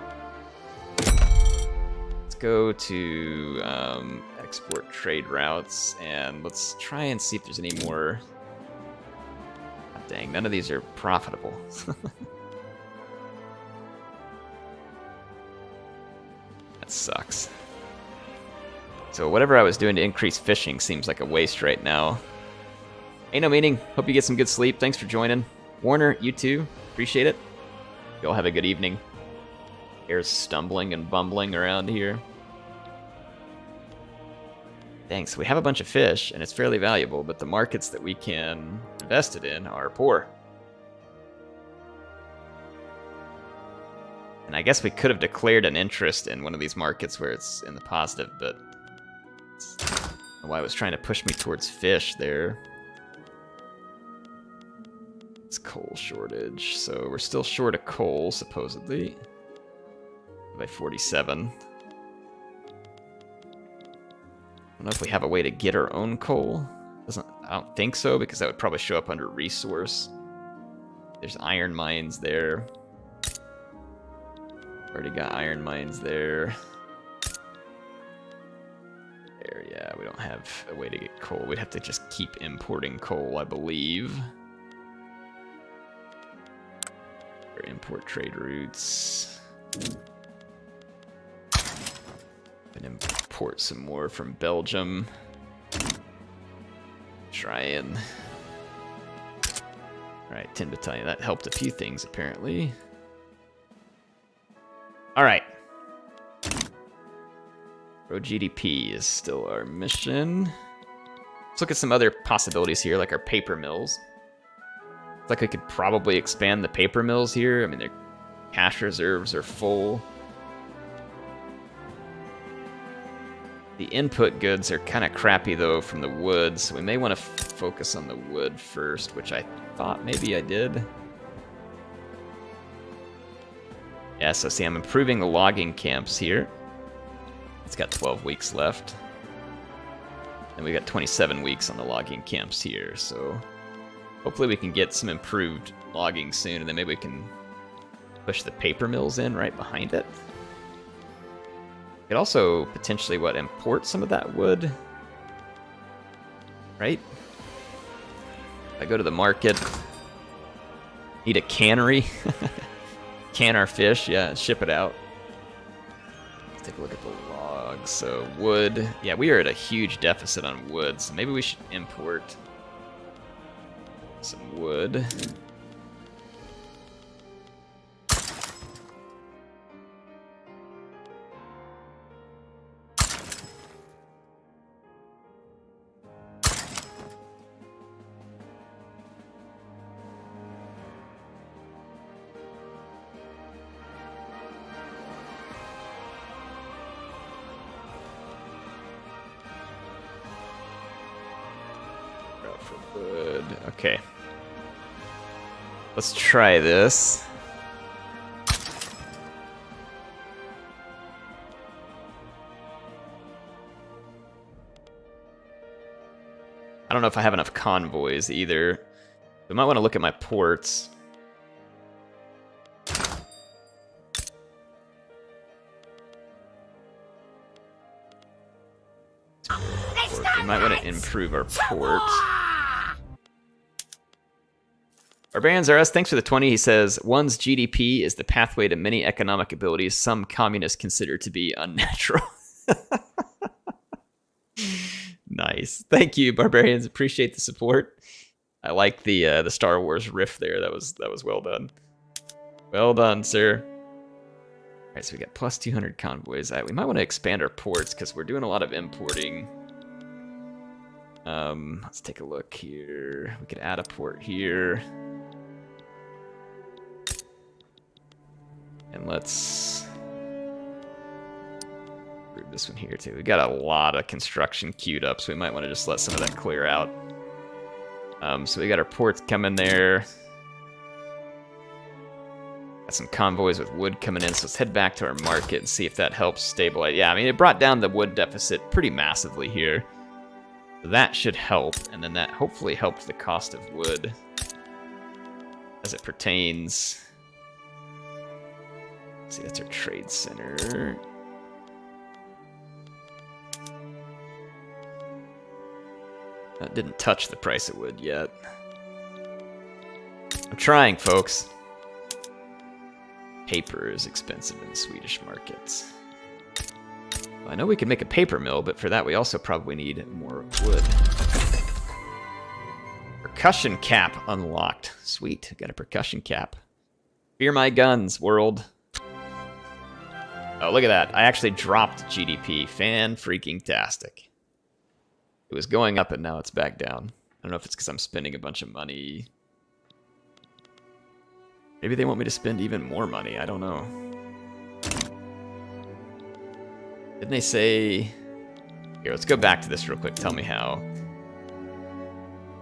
Let's go to export trade routes, and let's try and see if there's any more. Oh, dang, none of these are profitable. That sucks. So whatever I was doing to increase fishing seems like a waste right now. Ain't no meaning. Hope you get some good sleep. Thanks for joining. Warner, you too. Appreciate it. You all have a good evening. Heir's stumbling and bumbling around here. Thanks. We have a bunch of fish, and it's fairly valuable, but the markets that we can invest it in are poor. And I guess we could have declared an interest in one of these markets where it's in the positive, but I don't know why it was trying to push me towards fish there. It's coal shortage, so we're still short of coal, supposedly. By 47. I don't know if we have a way to get our own coal. I don't think so, because that would probably show up under resource. There's iron mines there. Already got iron mines there. There, yeah, we don't have a way to get coal. We'd have to just keep importing coal, I believe. Or import trade routes. And import some more from Belgium. Try and... Alright, 10 battalion. That helped a few things, apparently. Alright. Grow GDP is still our mission. Let's look at some other possibilities here, like our paper mills. Looks like we could probably expand the paper mills here. I mean, they're Cash reserves are full. The input goods are kind of crappy, though, from the wood, so we may want to focus on the wood first, which I thought maybe I did. Yeah, so see, I'm improving the logging camps here. It's got 12 weeks left. And we got 27 weeks on the logging camps here, so hopefully we can get some improved logging soon, and then maybe we can push the paper mills in right behind it. We could also potentially, import some of that wood? Right? If I go to the market, need a cannery. Can our fish, yeah, ship it out. Let's take a look at the logs. So wood, yeah, we are at a huge deficit on wood, so maybe we should import some wood. For wood. Okay. Let's try this. I don't know if I have enough convoys either. We might want to look at my ports. We might want to improve our port. Barbarians R Us, thanks for the 20. He says, one's GDP is the pathway to many economic abilities some communists consider to be unnatural. Nice. Thank you, Barbarians. Appreciate the support. I like the Star Wars riff there. That was well done. Well done, sir. All right, so we got plus 200 convoys. We might want to expand our ports because we're doing a lot of importing. Let's take a look here. We could add a port here. And let's move this one here too. We got a lot of construction queued up, so we might want to just let some of that clear out. So we got our ports coming there. Got some convoys with wood coming in, so let's head back to our market and see if that helps stabilize. Yeah, I mean, it brought down the wood deficit pretty massively here. So that should help, and then that hopefully helped the cost of wood as it pertains. Let's see, that's our trade center. That didn't touch the price of wood yet. I'm trying, folks. Paper is expensive in the Swedish markets. Well, I know we can make a paper mill, but for that we also probably need more wood. Percussion cap unlocked. Sweet, got a percussion cap. Fear my guns, world. Oh, look at that. I actually dropped GDP. Fan-freaking-tastic. It was going up and now it's back down. I don't know if it's because I'm spending a bunch of money. Maybe they want me to spend even more money. I don't know. Didn't they say... Here, let's go back to this real quick. Tell me how.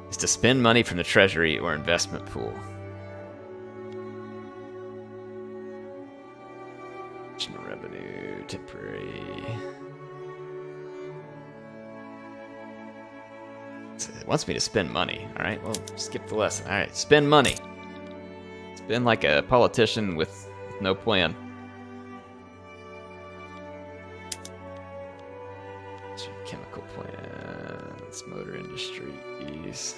Is to spend money from the treasury or investment pool. Revenue, temporary. It wants me to spend money. Alright, well, skip the lesson. Alright, spend money. Spend like a politician with no plan. Chemical plants, motor industries.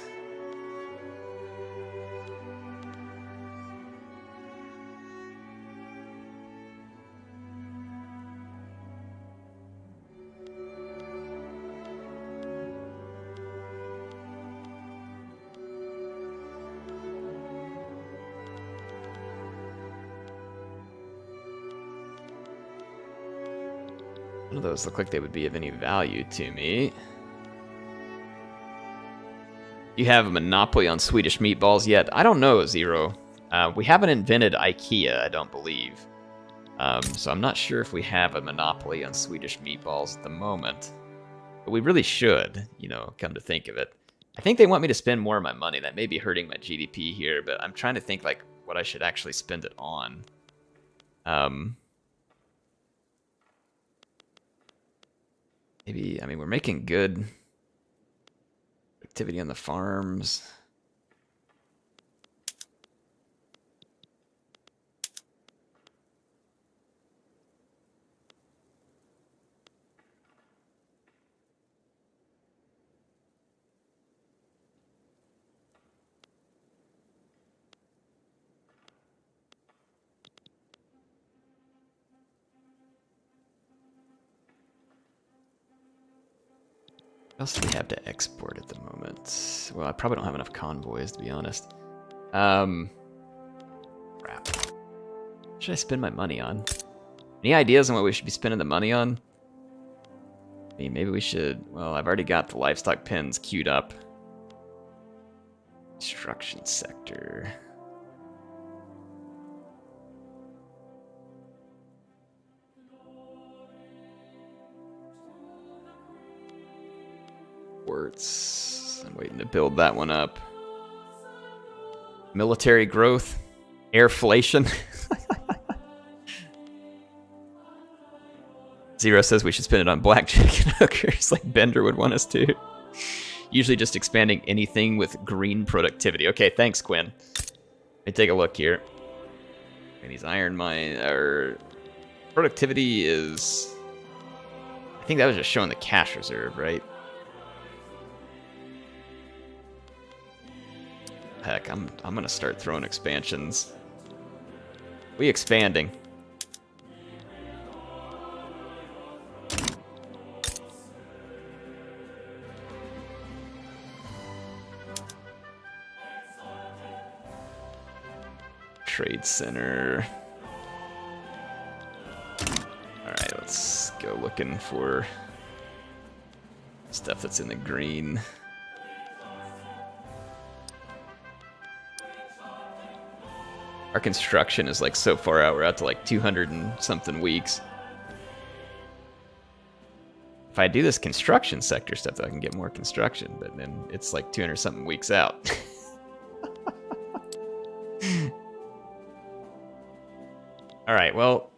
None of those look like they would be of any value to me. You have a monopoly on Swedish meatballs yet? I don't know, Zero. We haven't invented IKEA, I don't believe. So I'm not sure if we have a monopoly on Swedish meatballs at the moment. But we really should, you know, come to think of it. I think they want me to spend more of my money. That may be hurting my GDP here, but I'm trying to think like what I should actually spend it on. Maybe, I mean, we're making good activity on the farms. What else do we have to export at the moment? Well, I probably don't have enough convoys, to be honest. Crap. What should I spend my money on? Any ideas on what we should be spending the money on? I mean, maybe we should... Well, I've already got the livestock pens queued up. Construction sector. I'm waiting to build that one up. Military growth. Airflation. Zero says we should spend it on blackjack and hookers like Bender would want us to. Usually just expanding anything with green productivity. Okay, thanks, Quinn. Let me take a look here. And these iron mine... Our productivity is... I think that was just showing the cash reserve, right? Heck, I'm gonna start throwing expansions. We expanding. Trade center. Alright, let's go looking for stuff that's in the green. Our construction is like so far out, we're out to like 200 and something weeks. If I do this construction sector stuff, I can get more construction, but then it's like 200 something weeks out. Alright, well.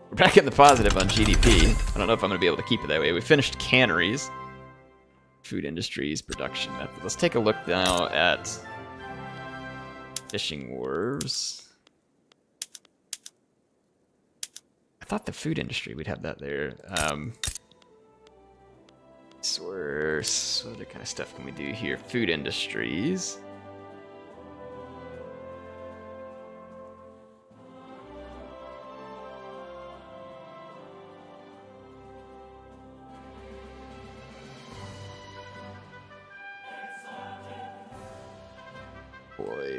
We're back in the positive on GDP. I don't know if I'm going to be able to keep it that way. We finished canneries. Food industries, production method. Let's take a look now at fishing wharves. I thought the food industry, we'd have that there. Source, what other kind of stuff can we do here? Food industries.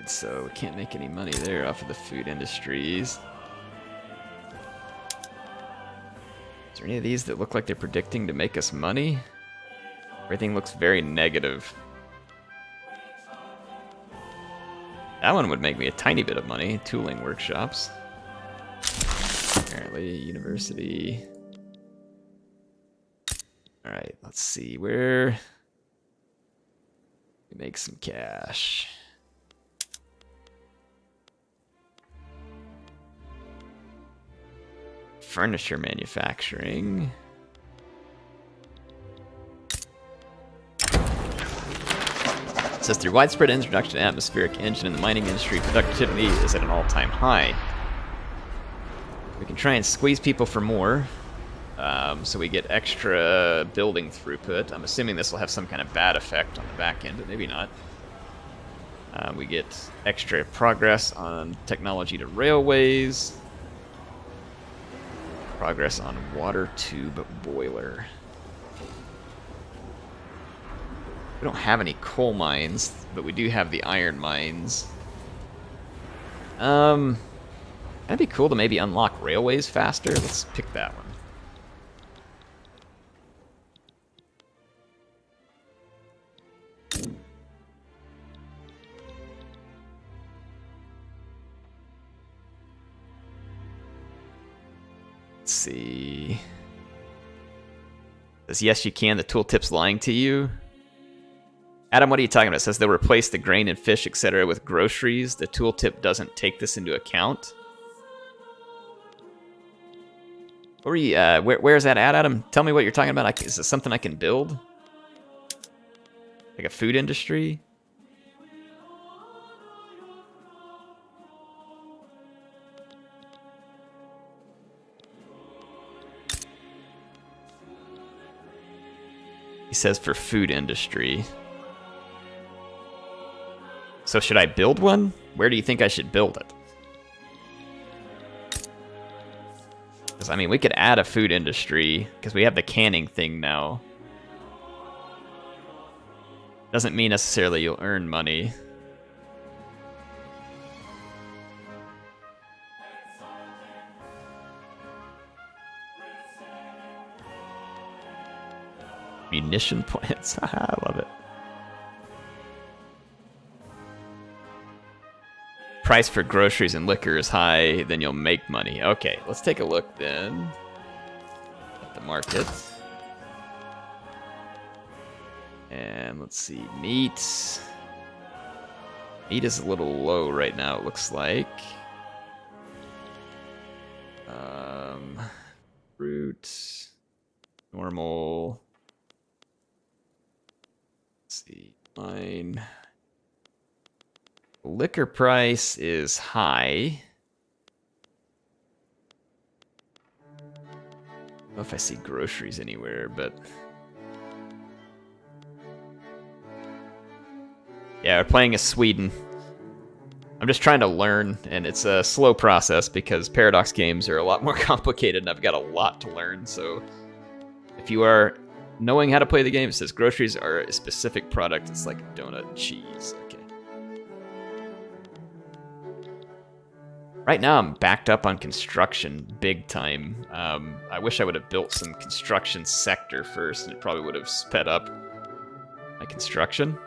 So we can't make any money there off of the food industries. Is there any of these that look like they're predicting to make us money? Everything looks very negative. That one would make me a tiny bit of money. Tooling workshops. Apparently, university. Alright, let's see where we make some cash. Furniture manufacturing. It says through widespread introduction to atmospheric engine in the mining industry, productivity is at an all-time high. We can try and squeeze people for more, so we get extra building throughput. I'm assuming this will have some kind of bad effect on the back end, but maybe not. We get extra progress on technology to railways. Progress on water tube boiler. We don't have any coal mines, but we do have the iron mines. That'd be cool to maybe unlock railways faster. Let's pick that one. Let's see. Says, yes, you can. The tooltip's lying to you. Adam, what are you talking about? It says they'll replace the grain and fish, etc. with groceries. The tooltip doesn't take this into account. Where's that at, Adam? Tell me what you're talking about. Is this something I can build? Like a food industry? He says for food industry. So should I build one? Where do you think I should build it? Because, I mean, we could add a food industry, because we have the canning thing now. Doesn't mean necessarily you'll earn money. Munition plants. I love it. Price for groceries and liquor is high, then you'll make money. Okay, let's take a look then at the market. And let's see, meat. Meat is a little low right now, it looks like. Fruit. Normal. Let's see, mine. Liquor price is high. I don't know if I see groceries anywhere, but... Yeah, we're playing as Sweden. I'm just trying to learn, and it's a slow process because Paradox games are a lot more complicated, and I've got a lot to learn, so... If you are knowing how to play the game, it says groceries are a specific product. It's like donut and cheese. Okay. Right now, I'm backed up on construction big time. I wish I would have built some construction sector first, and it probably would have sped up my construction.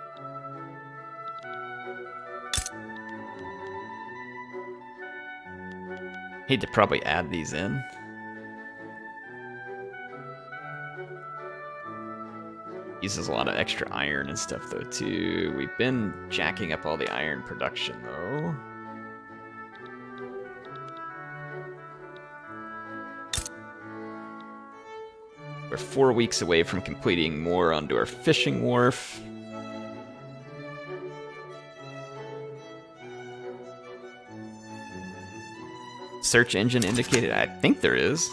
Need to probably add these in. Uses a lot of extra iron and stuff, though, too. We've been jacking up all the iron production, though. We're 4 weeks away from completing more onto our fishing wharf. Search engine indicated? I think there is.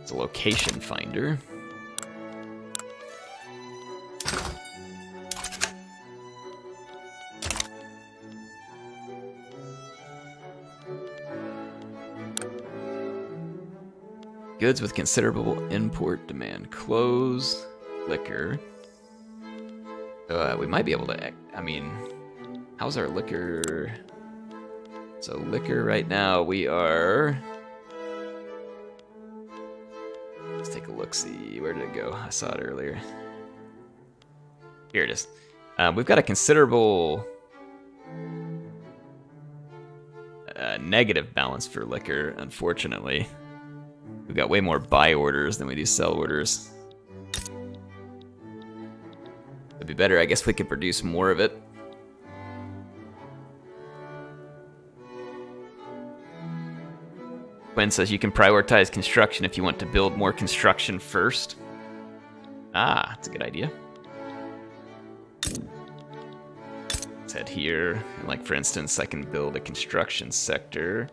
It's a location finder. Goods with considerable import demand. Clothes, liquor. We might be able to, I mean, how's our liquor? So liquor right now, we are... Let's take a look-see. Where did it go? I saw it earlier. Here it is. We've got a considerable negative balance for liquor, unfortunately. We've got way more buy orders than we do sell orders. It'd be better, I guess, if we could produce more of it. Quinn says you can prioritize construction if you want to build more construction first. Ah, that's a good idea. Let's head here. Like, for instance, I can build a construction sector.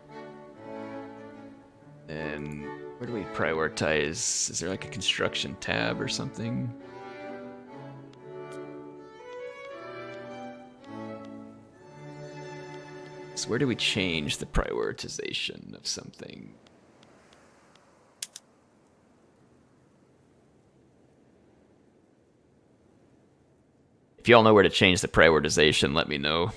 And where do we prioritize? Is there like a construction tab or something? So where do we change the prioritization of something? If you all know where to change the prioritization, let me know.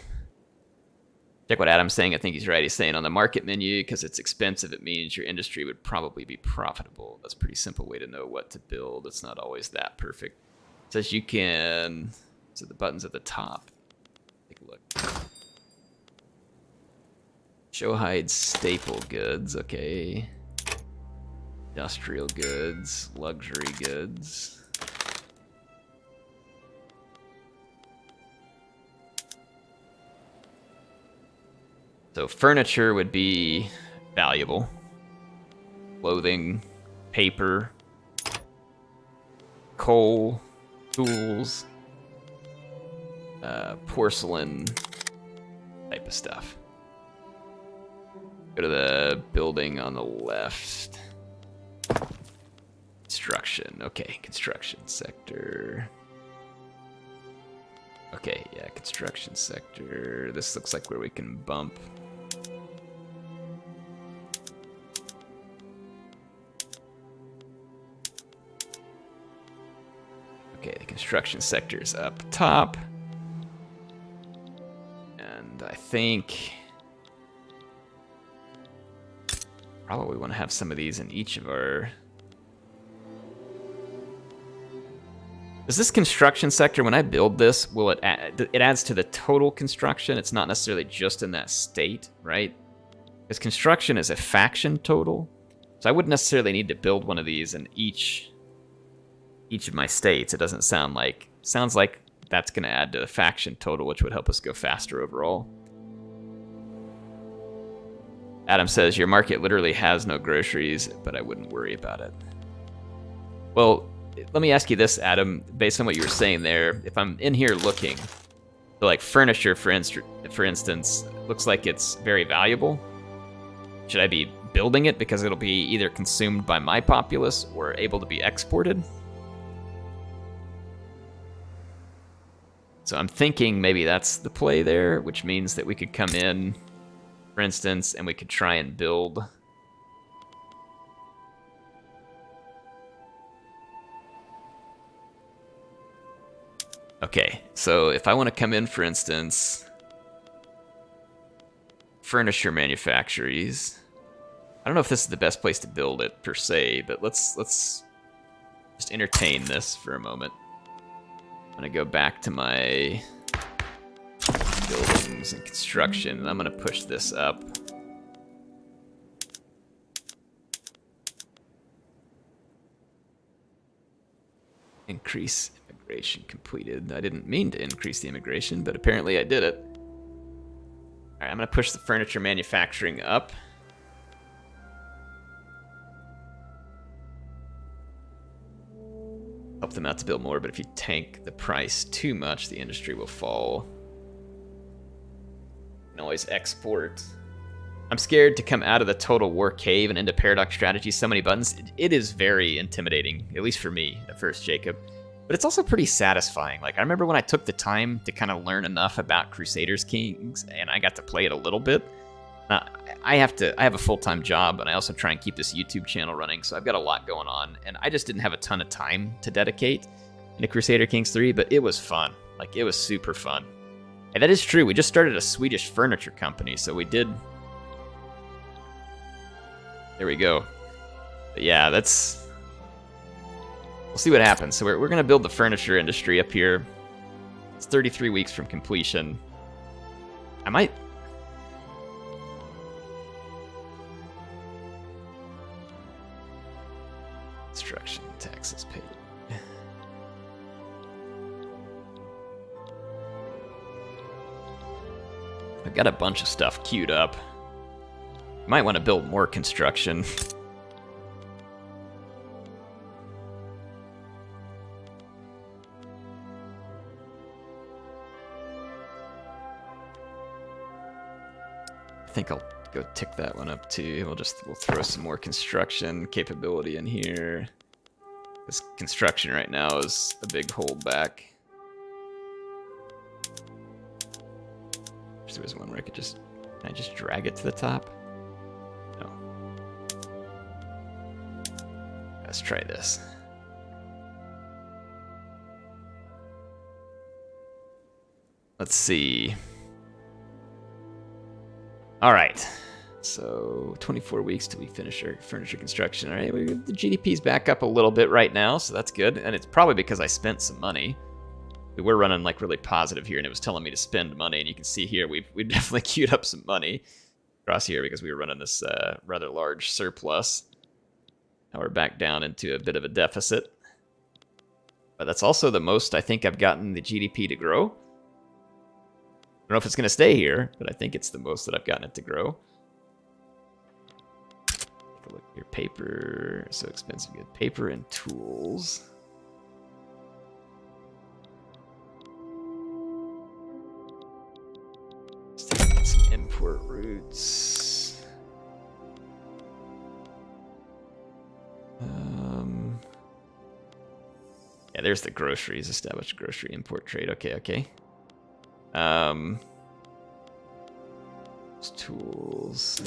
Check what Adam's saying. I think he's right. He's saying on the market menu, because it's expensive, it means your industry would probably be profitable. That's a pretty simple way to know what to build. It's not always that perfect. It says you can... So the button's at the top. Take a look. Showhide staple goods, okay. Industrial goods, luxury goods. So furniture would be valuable. Clothing, paper, coal, tools, porcelain type of stuff. Go to the building on the left. Construction. Okay, construction sector. Okay, yeah, construction sector. This looks like where we can bump. Okay, the construction sector is up top. And I think probably want to have some of these in each of our... Does this construction sector, when I build this, will it adds to the total construction? It's not necessarily just in that state, right? Because construction is a faction total. So I wouldn't necessarily need to build one of these in each of my states. It doesn't sound like... Sounds like that's going to add to the faction total, which would help us go faster overall. Adam says, your market literally has no groceries, but I wouldn't worry about it. Well, let me ask you this, Adam, based on what you were saying there. If I'm in here looking, so like furniture, for instance, looks like it's very valuable. Should I be building it because it'll be either consumed by my populace or able to be exported? So I'm thinking maybe that's the play there, which means that we could come in, for instance, and we could try and build... Okay, so if I want to come in, for instance, furniture manufactories. I don't know if this is the best place to build it, per se, but let's just entertain this for a moment. I'm going to go back to my buildings and construction, and I'm going to push this up. Increase immigration completed. I didn't mean to increase the immigration, but apparently I did it. Alright, I'm going to push the furniture manufacturing up. Help them out to build more, but if you tank the price too much, the industry will fall. You can always export. I'm scared to come out of the total war cave and into paradox strategy. So many buttons. It is very intimidating, at least for me at first, Jacob. But it's also pretty satisfying. Like, I remember when I took the time to kind of learn enough about Crusaders Kings, and I got to play it a little bit. I have a full-time job, and I also try and keep this YouTube channel running, so I've got a lot going on, and I just didn't have a ton of time to dedicate into Crusader Kings 3, but it was fun. Like, it was super fun. And that is true, we just started a Swedish furniture company, so we did... There we go. But yeah, that's... We'll see what happens. So we're going to build the furniture industry up here. It's 33 weeks from completion. I might... Construction taxes paid. I've got a bunch of stuff queued up. Might want to build more construction. I think I'll go tick that one up too. We'll throw some more construction capability in here. This construction right now is a big holdback. There was one where can I just drag it to the top? No. Let's try this. Let's see. All right. So 24 weeks till we finish our furniture construction. All right, the GDP's back up a little bit right now, so that's good. And it's probably because I spent some money. We were running like really positive here, and it was telling me to spend money. And you can see here we've definitely queued up some money. across here because we were running this rather large surplus. Now we're back down into a bit of a deficit. But that's also the most I think I've gotten the GDP to grow. I don't know if it's going to stay here, but I think it's the most that I've gotten it to grow. Take a look here. Paper, so expensive. Good. Paper and tools. Let's take some import routes. Yeah, there's the groceries. Established grocery import trade. Okay. Tools.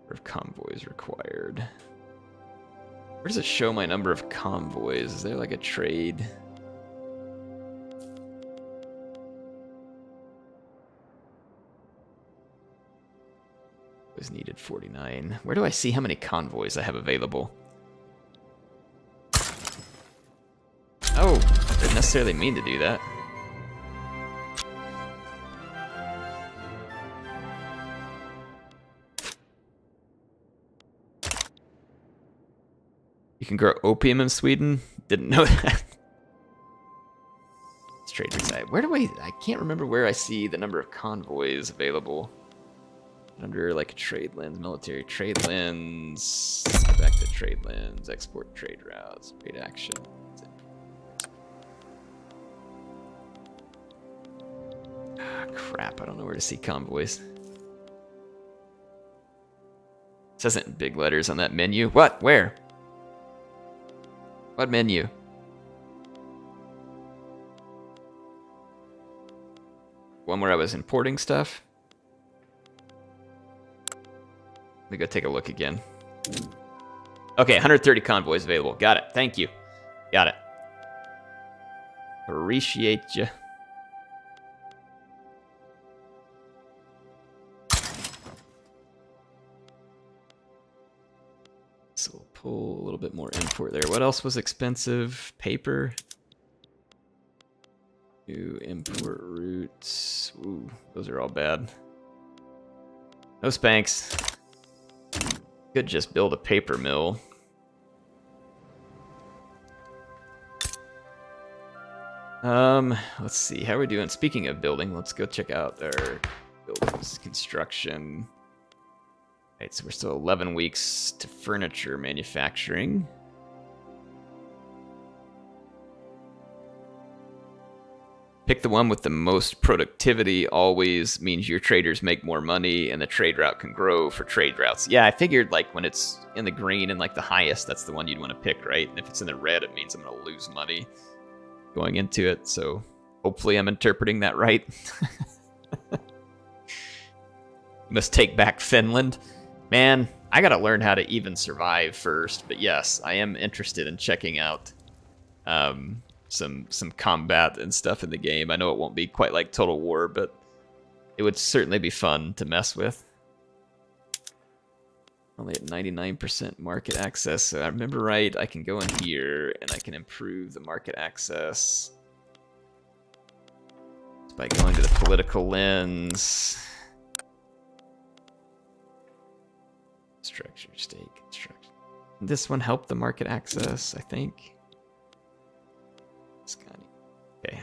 Number of convoys required. Where does it show my number of convoys? Is there like a trade? Was needed 49. Where do I see how many convoys I have available? Oh, I didn't necessarily mean to do that. You can grow opium in Sweden? Didn't know that. Let's trade reside. Where do I can't remember where I see the number of convoys available. Under like a trade lens, military trade lens. Let's go back to trade lens, export trade routes, trade action. Ah, crap, I don't know where to see convoys. It says it in big letters on that menu. What? Where? What menu? One where I was importing stuff? Let me go take a look again. Okay, 130 convoys available. Got it. Thank you. Got it. Appreciate you. So we'll pull a little bit more import there. What else was expensive? Paper. New import routes. Ooh, those are all bad. No Spanx. Could just build a paper mill. Let's see. How are we doing? Speaking of building, let's go check out our buildings construction. Right, so we're still 11 weeks to furniture manufacturing. Pick the one with the most productivity always means your traders make more money and the trade route can grow for trade routes. Yeah, I figured like when it's in the green and like the highest, that's the one you'd want to pick, right? And if it's in the red, it means I'm going to lose money going into it. So hopefully I'm interpreting that right. Must take back Finland. Man, I got to learn how to even survive first. But yes, I am interested in checking out some combat and stuff in the game. I know it won't be quite like Total War, but it would certainly be fun to mess with. Only at 99% market access, so I remember right, I can go in here and I can improve the market access by going to the political lens. Structure, state, construction. This one helped the market access, I think. Okay.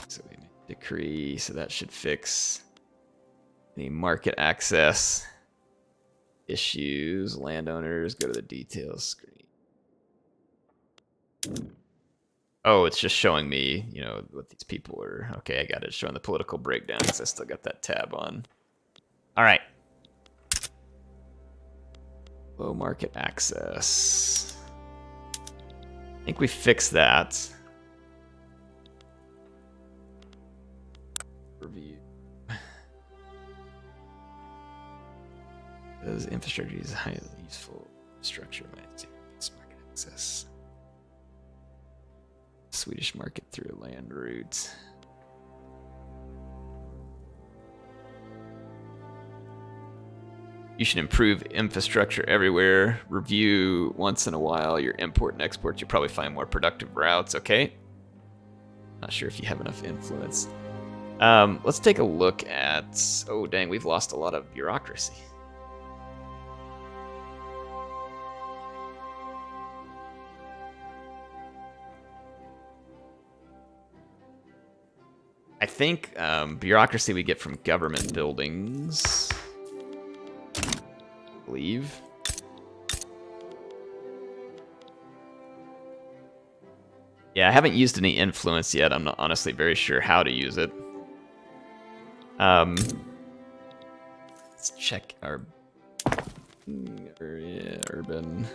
So we make a decree, so that should fix any market access issues. Landowners, go to the details screen. Oh, it's just showing me, you know, what these people are. Okay, I got it. It's showing the political breakdown because I still got that tab on. All right. Low market access. I think we fixed that. Review. Those infrastructure is highly useful structure market access. Swedish market through a land route. You should improve infrastructure everywhere. Review once in a while your import and export. You'll probably find more productive routes. Okay. Not sure if you have enough influence. Let's take a look at... Oh, dang, we've lost a lot of bureaucracy. I think bureaucracy we get from government buildings. I believe. Yeah, I haven't used any influence yet. I'm not honestly very sure how to use it. Let's check our area, urban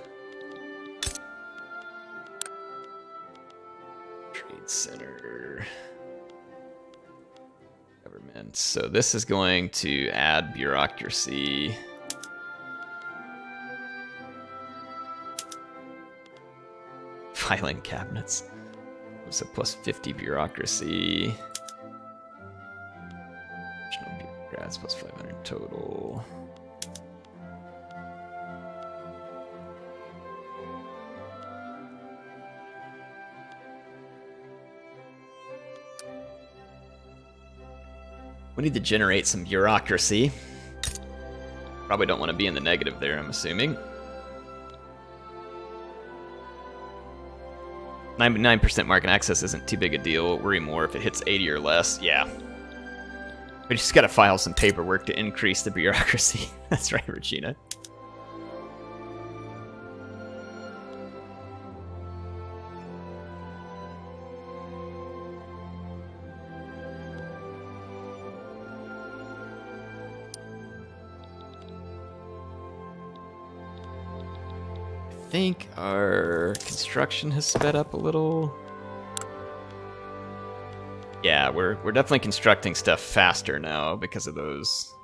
trade center. Government. So this is going to add bureaucracy. Filing cabinets. So plus 50 bureaucracy. Additional bureaucrats plus 500 total. We need to generate some bureaucracy. Probably don't want to be in the negative there, I'm assuming. 99% market access isn't too big a deal. Worry more if it hits 80 or less. Yeah. We just gotta file some paperwork to increase the bureaucracy. That's right, Regina. I think our construction has sped up a little. Yeah, we're definitely constructing stuff faster now because of those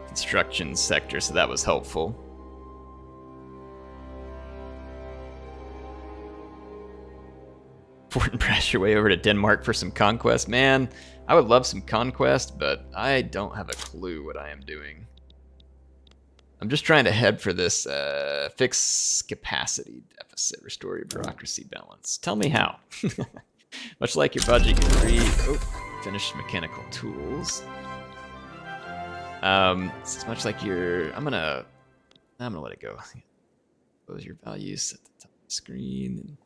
construction sectors, so that was helpful. Fort and press your way over to Denmark for some conquest. Man, I would love some conquest, but I don't have a clue what I am doing. I'm just trying to head for this fix capacity deficit, restore your bureaucracy balance. Tell me how. Much like your budget, you can read. Oh, finished mechanical tools. This is much like your. I'm gonna let it go. Close your values at the top of the screen.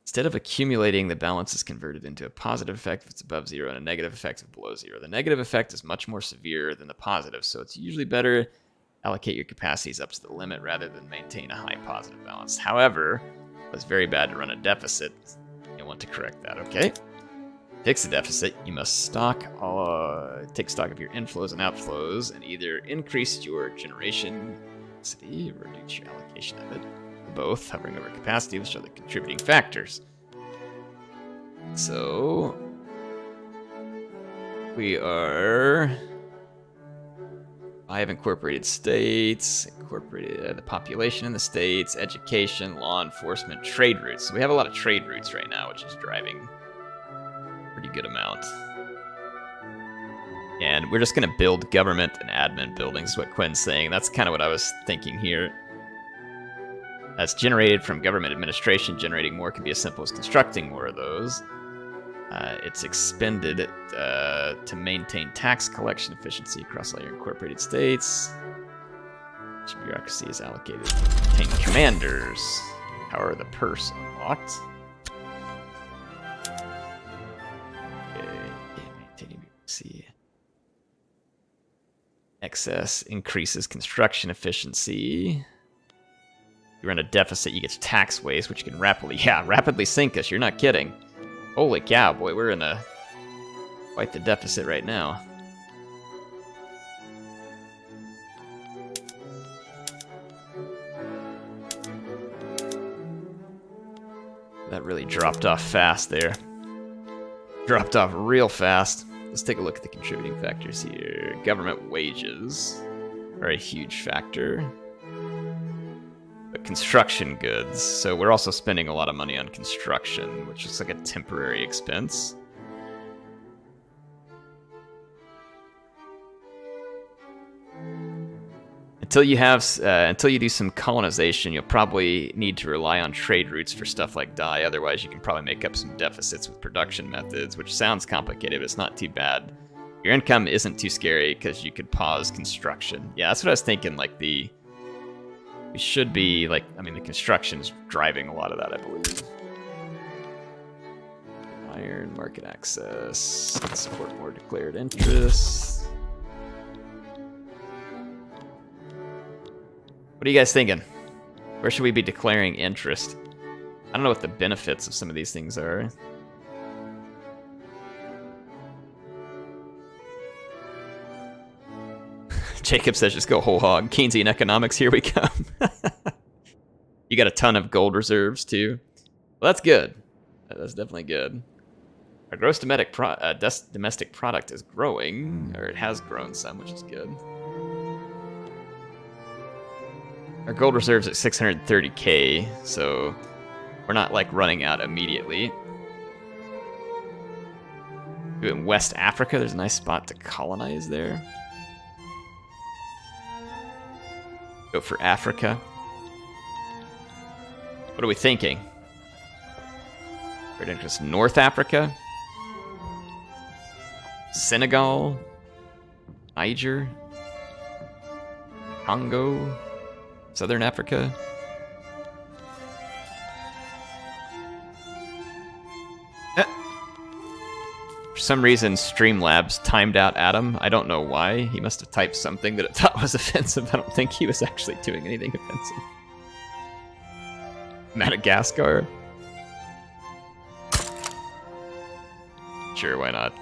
Instead of accumulating, the balance is converted into a positive effect if it's above 0 and a negative effect if below 0. The negative effect is much more severe than the positive, so it's usually better to allocate your capacities up to the limit rather than maintain a high positive balance. However, it's very bad to run a deficit. You'll want to correct that, okay? Fix the deficit, you must take stock of your inflows and outflows and either increase your generation capacity or reduce your allocation of it. Both, hovering over capacity will show the contributing factors. So we are 5 incorporated states, incorporated the population in the states, education, law enforcement, trade routes. So we have a lot of trade routes right now, which is driving a pretty good amount. And we're just going to build government and admin buildings, is what Quinn's saying. That's kind of what I was thinking here. That's generated from government administration. Generating more can be as simple as constructing more of those. It's expended to maintain tax collection efficiency across all your incorporated states. Each bureaucracy is allocated to maintain commanders. Power of the purse unlocked. Okay, maintaining bureaucracy. Excess increases construction efficiency. You run a deficit, you get tax waste, which can rapidly sink us. You're not kidding. Holy cow, boy, we're in quite the deficit right now. That really dropped off fast there. Dropped off real fast. Let's take a look at the contributing factors here. Government wages are a huge factor. But construction goods, so we're also spending a lot of money on construction, which looks like a temporary expense. until you do some colonization, you'll probably need to rely on trade routes for stuff like dye. Otherwise, you can probably make up some deficits with production methods, which sounds complicated, but it's not too bad. Your income isn't too scary because you could pause construction. Yeah, that's what I was thinking. Like we should be like, I mean, the construction's driving a lot of that, I believe. Iron market access, support more declared interests. What are you guys thinking? Where should we be declaring interest? I don't know what the benefits of some of these things are. Jacob says just go whole hog. Keynesian economics, here we come. You got a ton of gold reserves too. Well, that's good. That's definitely good. Our gross domestic product is growing, or it has grown some, which is good. Our gold reserves at 630k, so we're not like running out immediately. In West Africa, there's a nice spot to colonize there. Go for Africa. What are we thinking? Great interest. North Africa? Senegal? Niger? Congo? Southern Africa? For some reason, Streamlabs timed out Adam. I don't know why. He must have typed something that it thought was offensive. I don't think he was actually doing anything offensive. Madagascar? Sure, why not?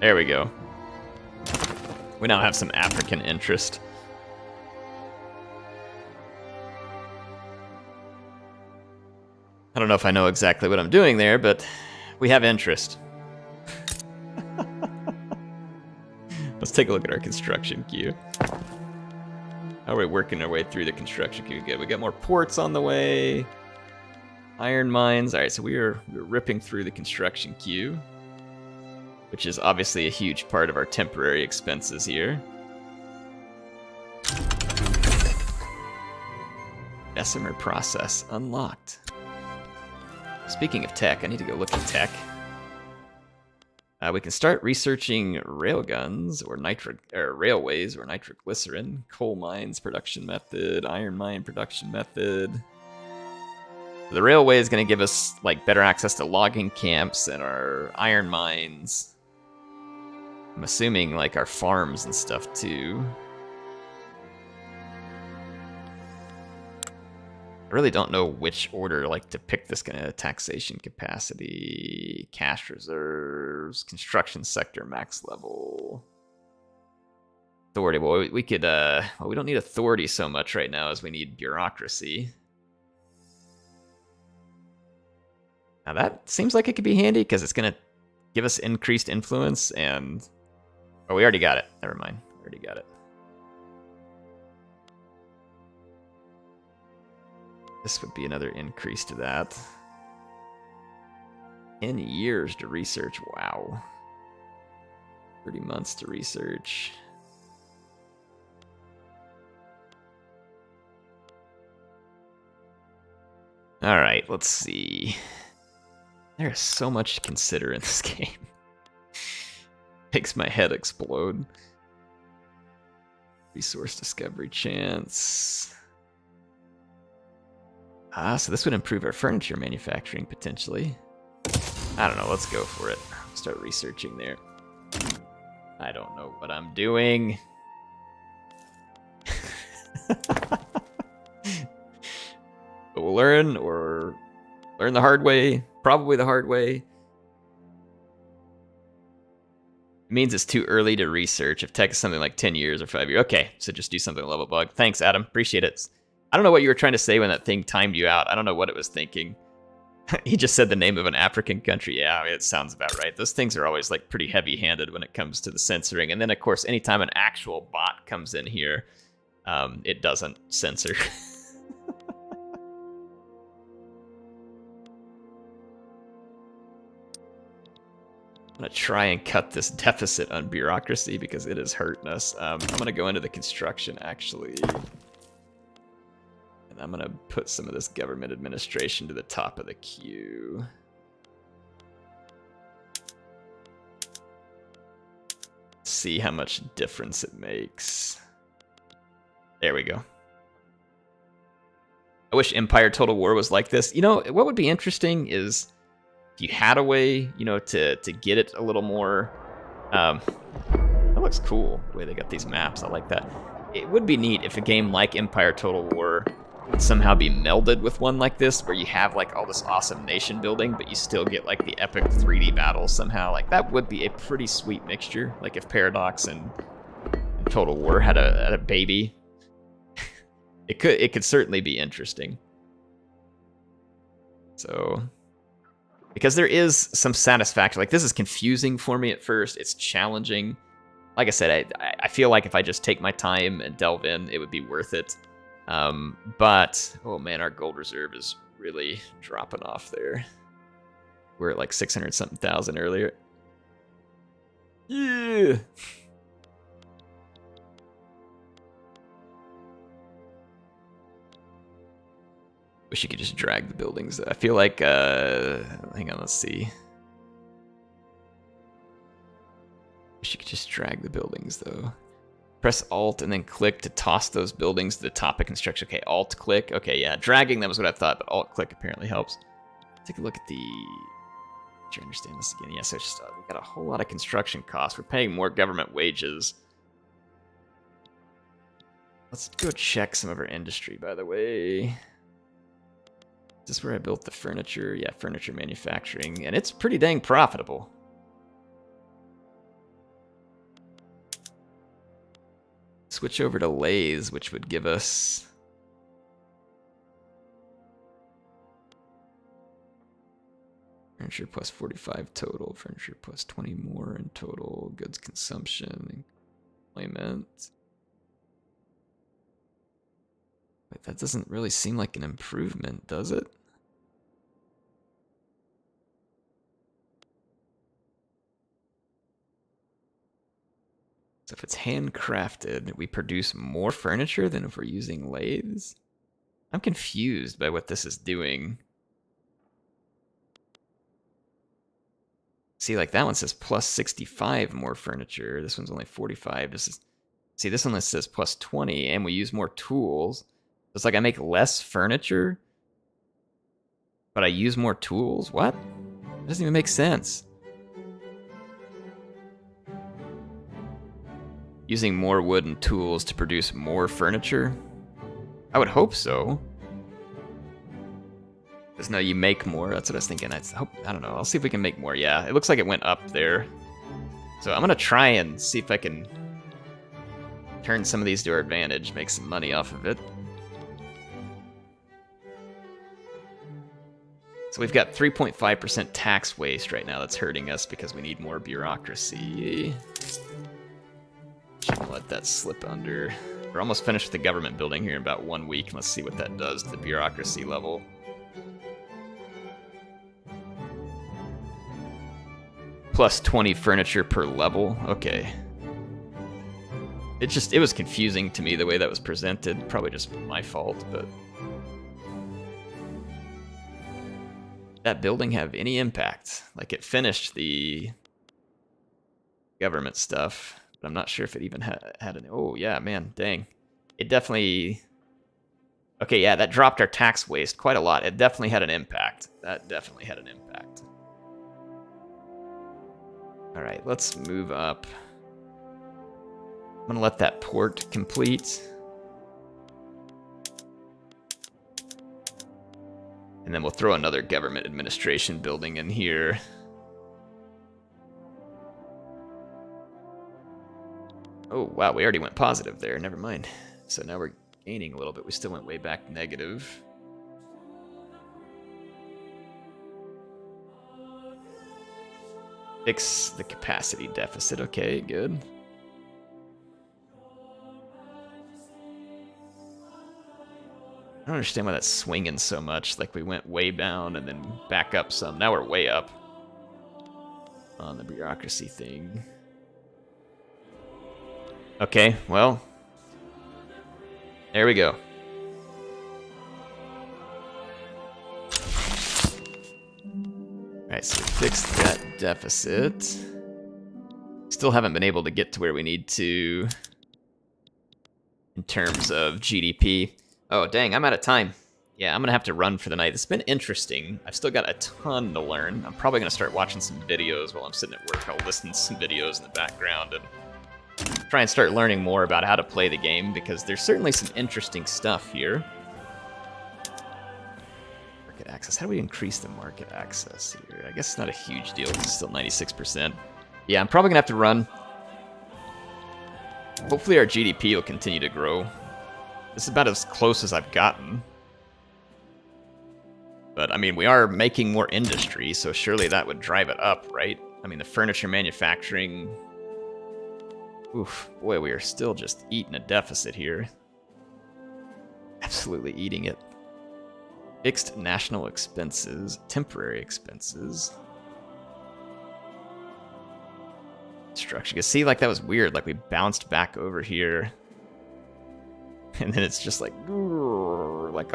There we go. We now have some African interest. I don't know if I know exactly what I'm doing there, but we have interest. Let's take a look at our construction queue. How are we working our way through the construction queue? Good. We got more ports on the way. Iron mines. All right, so we're ripping through the construction queue, which is obviously a huge part of our temporary expenses here. Bessemer process unlocked. Speaking of tech, I need to go look at tech. We can start researching railguns or railways or nitroglycerin, coal mines production method, iron mine production method. The railway is going to give us like better access to logging camps and our iron mines. I'm assuming like our farms and stuff too. I really don't know which order like to pick this kind of taxation capacity, cash reserves, construction sector max level. Authority. Well, we could well, we don't need authority so much right now as we need bureaucracy. Now that seems like it could be handy because it's going to give us increased influence and... Oh, we already got it. Never mind. We already got it. This would be another increase to that. 10 years to research. Wow. 30 months to research. All right, let's see. There is so much to consider in this game. Makes my head explode. Resource discovery chance. So this would improve our furniture manufacturing potentially. I don't know, let's go for it. Start researching there. I don't know what I'm doing. But we'll learn the hard way. Probably the hard way. It means it's too early to research. If tech is something like 10 years or 5 years. Okay, so just do something level bug. Thanks, Adam. Appreciate it. I don't know what you were trying to say when that thing timed you out. I don't know what it was thinking. He just said the name of an African country. Yeah, it sounds about right. Those things are always like pretty heavy-handed when it comes to the censoring. And then, of course, anytime an actual bot comes in here, it doesn't censor. I'm going to try and cut this deficit on bureaucracy because it is hurting us. I'm going to go into the construction, actually. And I'm going to put some of this government administration to the top of the queue. See how much difference it makes. There we go. I wish Empire Total War was like this. You know, what would be interesting is if you had a way, you know, to get it a little more... that looks cool, the way they got these maps. I like that. It would be neat if a game like Empire Total War would somehow be melded with one like this, where you have, like, all this awesome nation building, but you still get, like, the epic 3D battles somehow. Like, that would be a pretty sweet mixture. Like, if Paradox and Total War had a baby... It could certainly be interesting. So, because there is some satisfaction. Like, this is confusing for me at first. It's challenging. Like I said, I feel like if I just take my time and delve in, it would be worth it. But, oh man, our gold reserve is really dropping off there. We're at like 600-something thousand earlier. Yeah. Wish you could just drag the buildings. I feel like, hang on, let's see. Wish you could just drag the buildings, though. Press Alt and then click to toss those buildings to the top of construction. Okay, Alt click. Okay, yeah, dragging them was what I thought, but Alt click apparently helps. Take a look at the... Try to understand this again. Yeah, so it's just, we've got a whole lot of construction costs. We're paying more government wages. Let's go check some of our industry, by the way. Is this where I built the furniture? Yeah, furniture manufacturing. And it's pretty dang profitable. Switch over to lathes, which would give us... Furniture plus 45 total. Furniture plus 20 more in total. Goods consumption. Employment. Wait, that doesn't really seem like an improvement, does it? So if it's handcrafted, we produce more furniture than if we're using lathes? I'm confused by what this is doing. See, like that one says plus 65 more furniture. This one's only 45. See, this one says plus 20, and we use more tools. It's like I make less furniture, but I use more tools? What? It doesn't even make sense. Using more wood and tools to produce more furniture? I would hope so. Because now you make more. That's what I was thinking. I don't know. I'll see if we can make more. Yeah, it looks like it went up there. So I'm going to try and see if I can turn some of these to our advantage, make some money off of it. So we've got 3.5% tax waste right now that's hurting us because we need more bureaucracy. Shouldn't let that slip under. We're almost finished with the government building here in about 1 week. Let's see what that does to the bureaucracy level. Plus 20 furniture per level. Okay. It was confusing to me the way that was presented. Probably just my fault, but... that building have any impact? Like, it finished the government stuff, but I'm not sure if it even had an... Oh, yeah, man, dang. It definitely... Okay, yeah, that dropped our tax waste quite a lot. It definitely had an impact. That definitely had an impact. Alright, let's move up. I'm gonna let that port complete. And then we'll throw another government administration building in here. Oh, wow, we already went positive there. Never mind. So now we're gaining a little bit. We still went way back negative. Fix the capacity deficit. Okay, good. I don't understand why that's swinging so much. Like, we went way down and then back up some. Now we're way up. on the bureaucracy thing. Okay, well, there we go. Alright, so we fixed that deficit. Still haven't been able to get to where we need to in terms of GDP. Oh, dang, I'm out of time. Yeah, I'm going to have to run for the night. It's been interesting. I've still got a ton to learn. I'm probably going to start watching some videos while I'm sitting at work. I'll listen to some videos in the background and try and start learning more about how to play the game, because there's certainly some interesting stuff here. Market access. How do we increase the market access here? I guess it's not a huge deal. It's still 96%. Yeah, I'm probably going to have to run. Hopefully our GDP will continue to grow. This is about as close as I've gotten. But, I mean, we are making more industry, so surely that would drive it up, right? I mean, the furniture manufacturing... Oof, boy, we are still just eating a deficit here. Absolutely eating it. Fixed national expenses, temporary expenses. Structure. You can see, like, that was weird. Like, we bounced back over here. And then it's just like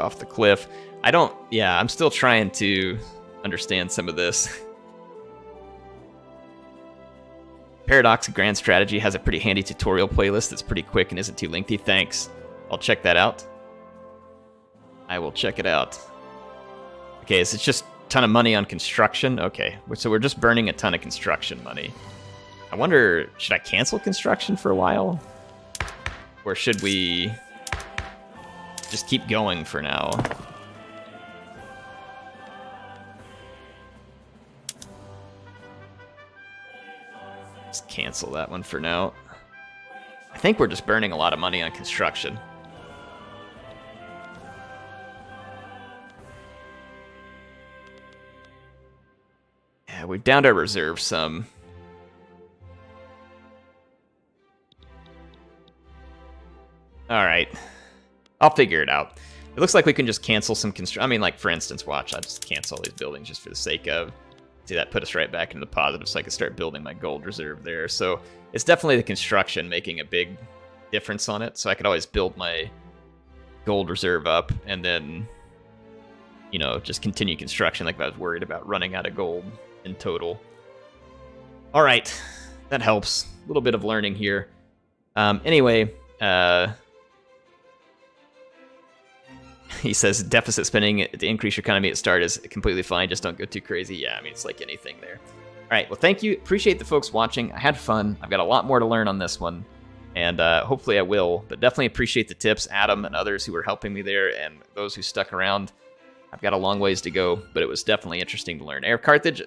off the cliff. I'm still trying to understand some of this. Paradox Grand Strategy has a pretty handy tutorial playlist that's pretty quick and isn't too lengthy. Thanks. I'll check that out. I will check it out. Okay, is it just a ton of money on construction? Okay, so we're just burning a ton of construction money. I wonder, should I cancel construction for a while? Or should we just keep going for now? Let's cancel that one for now. I think we're just burning a lot of money on construction. Yeah, we're down to reserve some. Alright. I'll figure it out. It looks like we can just cancel some construction. I mean, like, for instance, watch. I just cancel all these buildings just for the sake of... See, that put us right back into the positive, so I can start building my gold reserve there. So it's definitely the construction making a big difference on it. So I could always build my gold reserve up and then, you know, just continue construction like if I was worried about running out of gold in total. All right. That helps. A little bit of learning here. Anyway, he says deficit spending to increase your economy at start is completely fine. Just don't go too crazy. Yeah, I mean, it's like anything there. All right, well, thank you. Appreciate the folks watching. I had fun. I've got a lot more to learn on this one, and hopefully I will. But definitely appreciate the tips, Adam and others who were helping me there, and those who stuck around. I've got a long ways to go, but it was definitely interesting to learn. HeirofCarthage,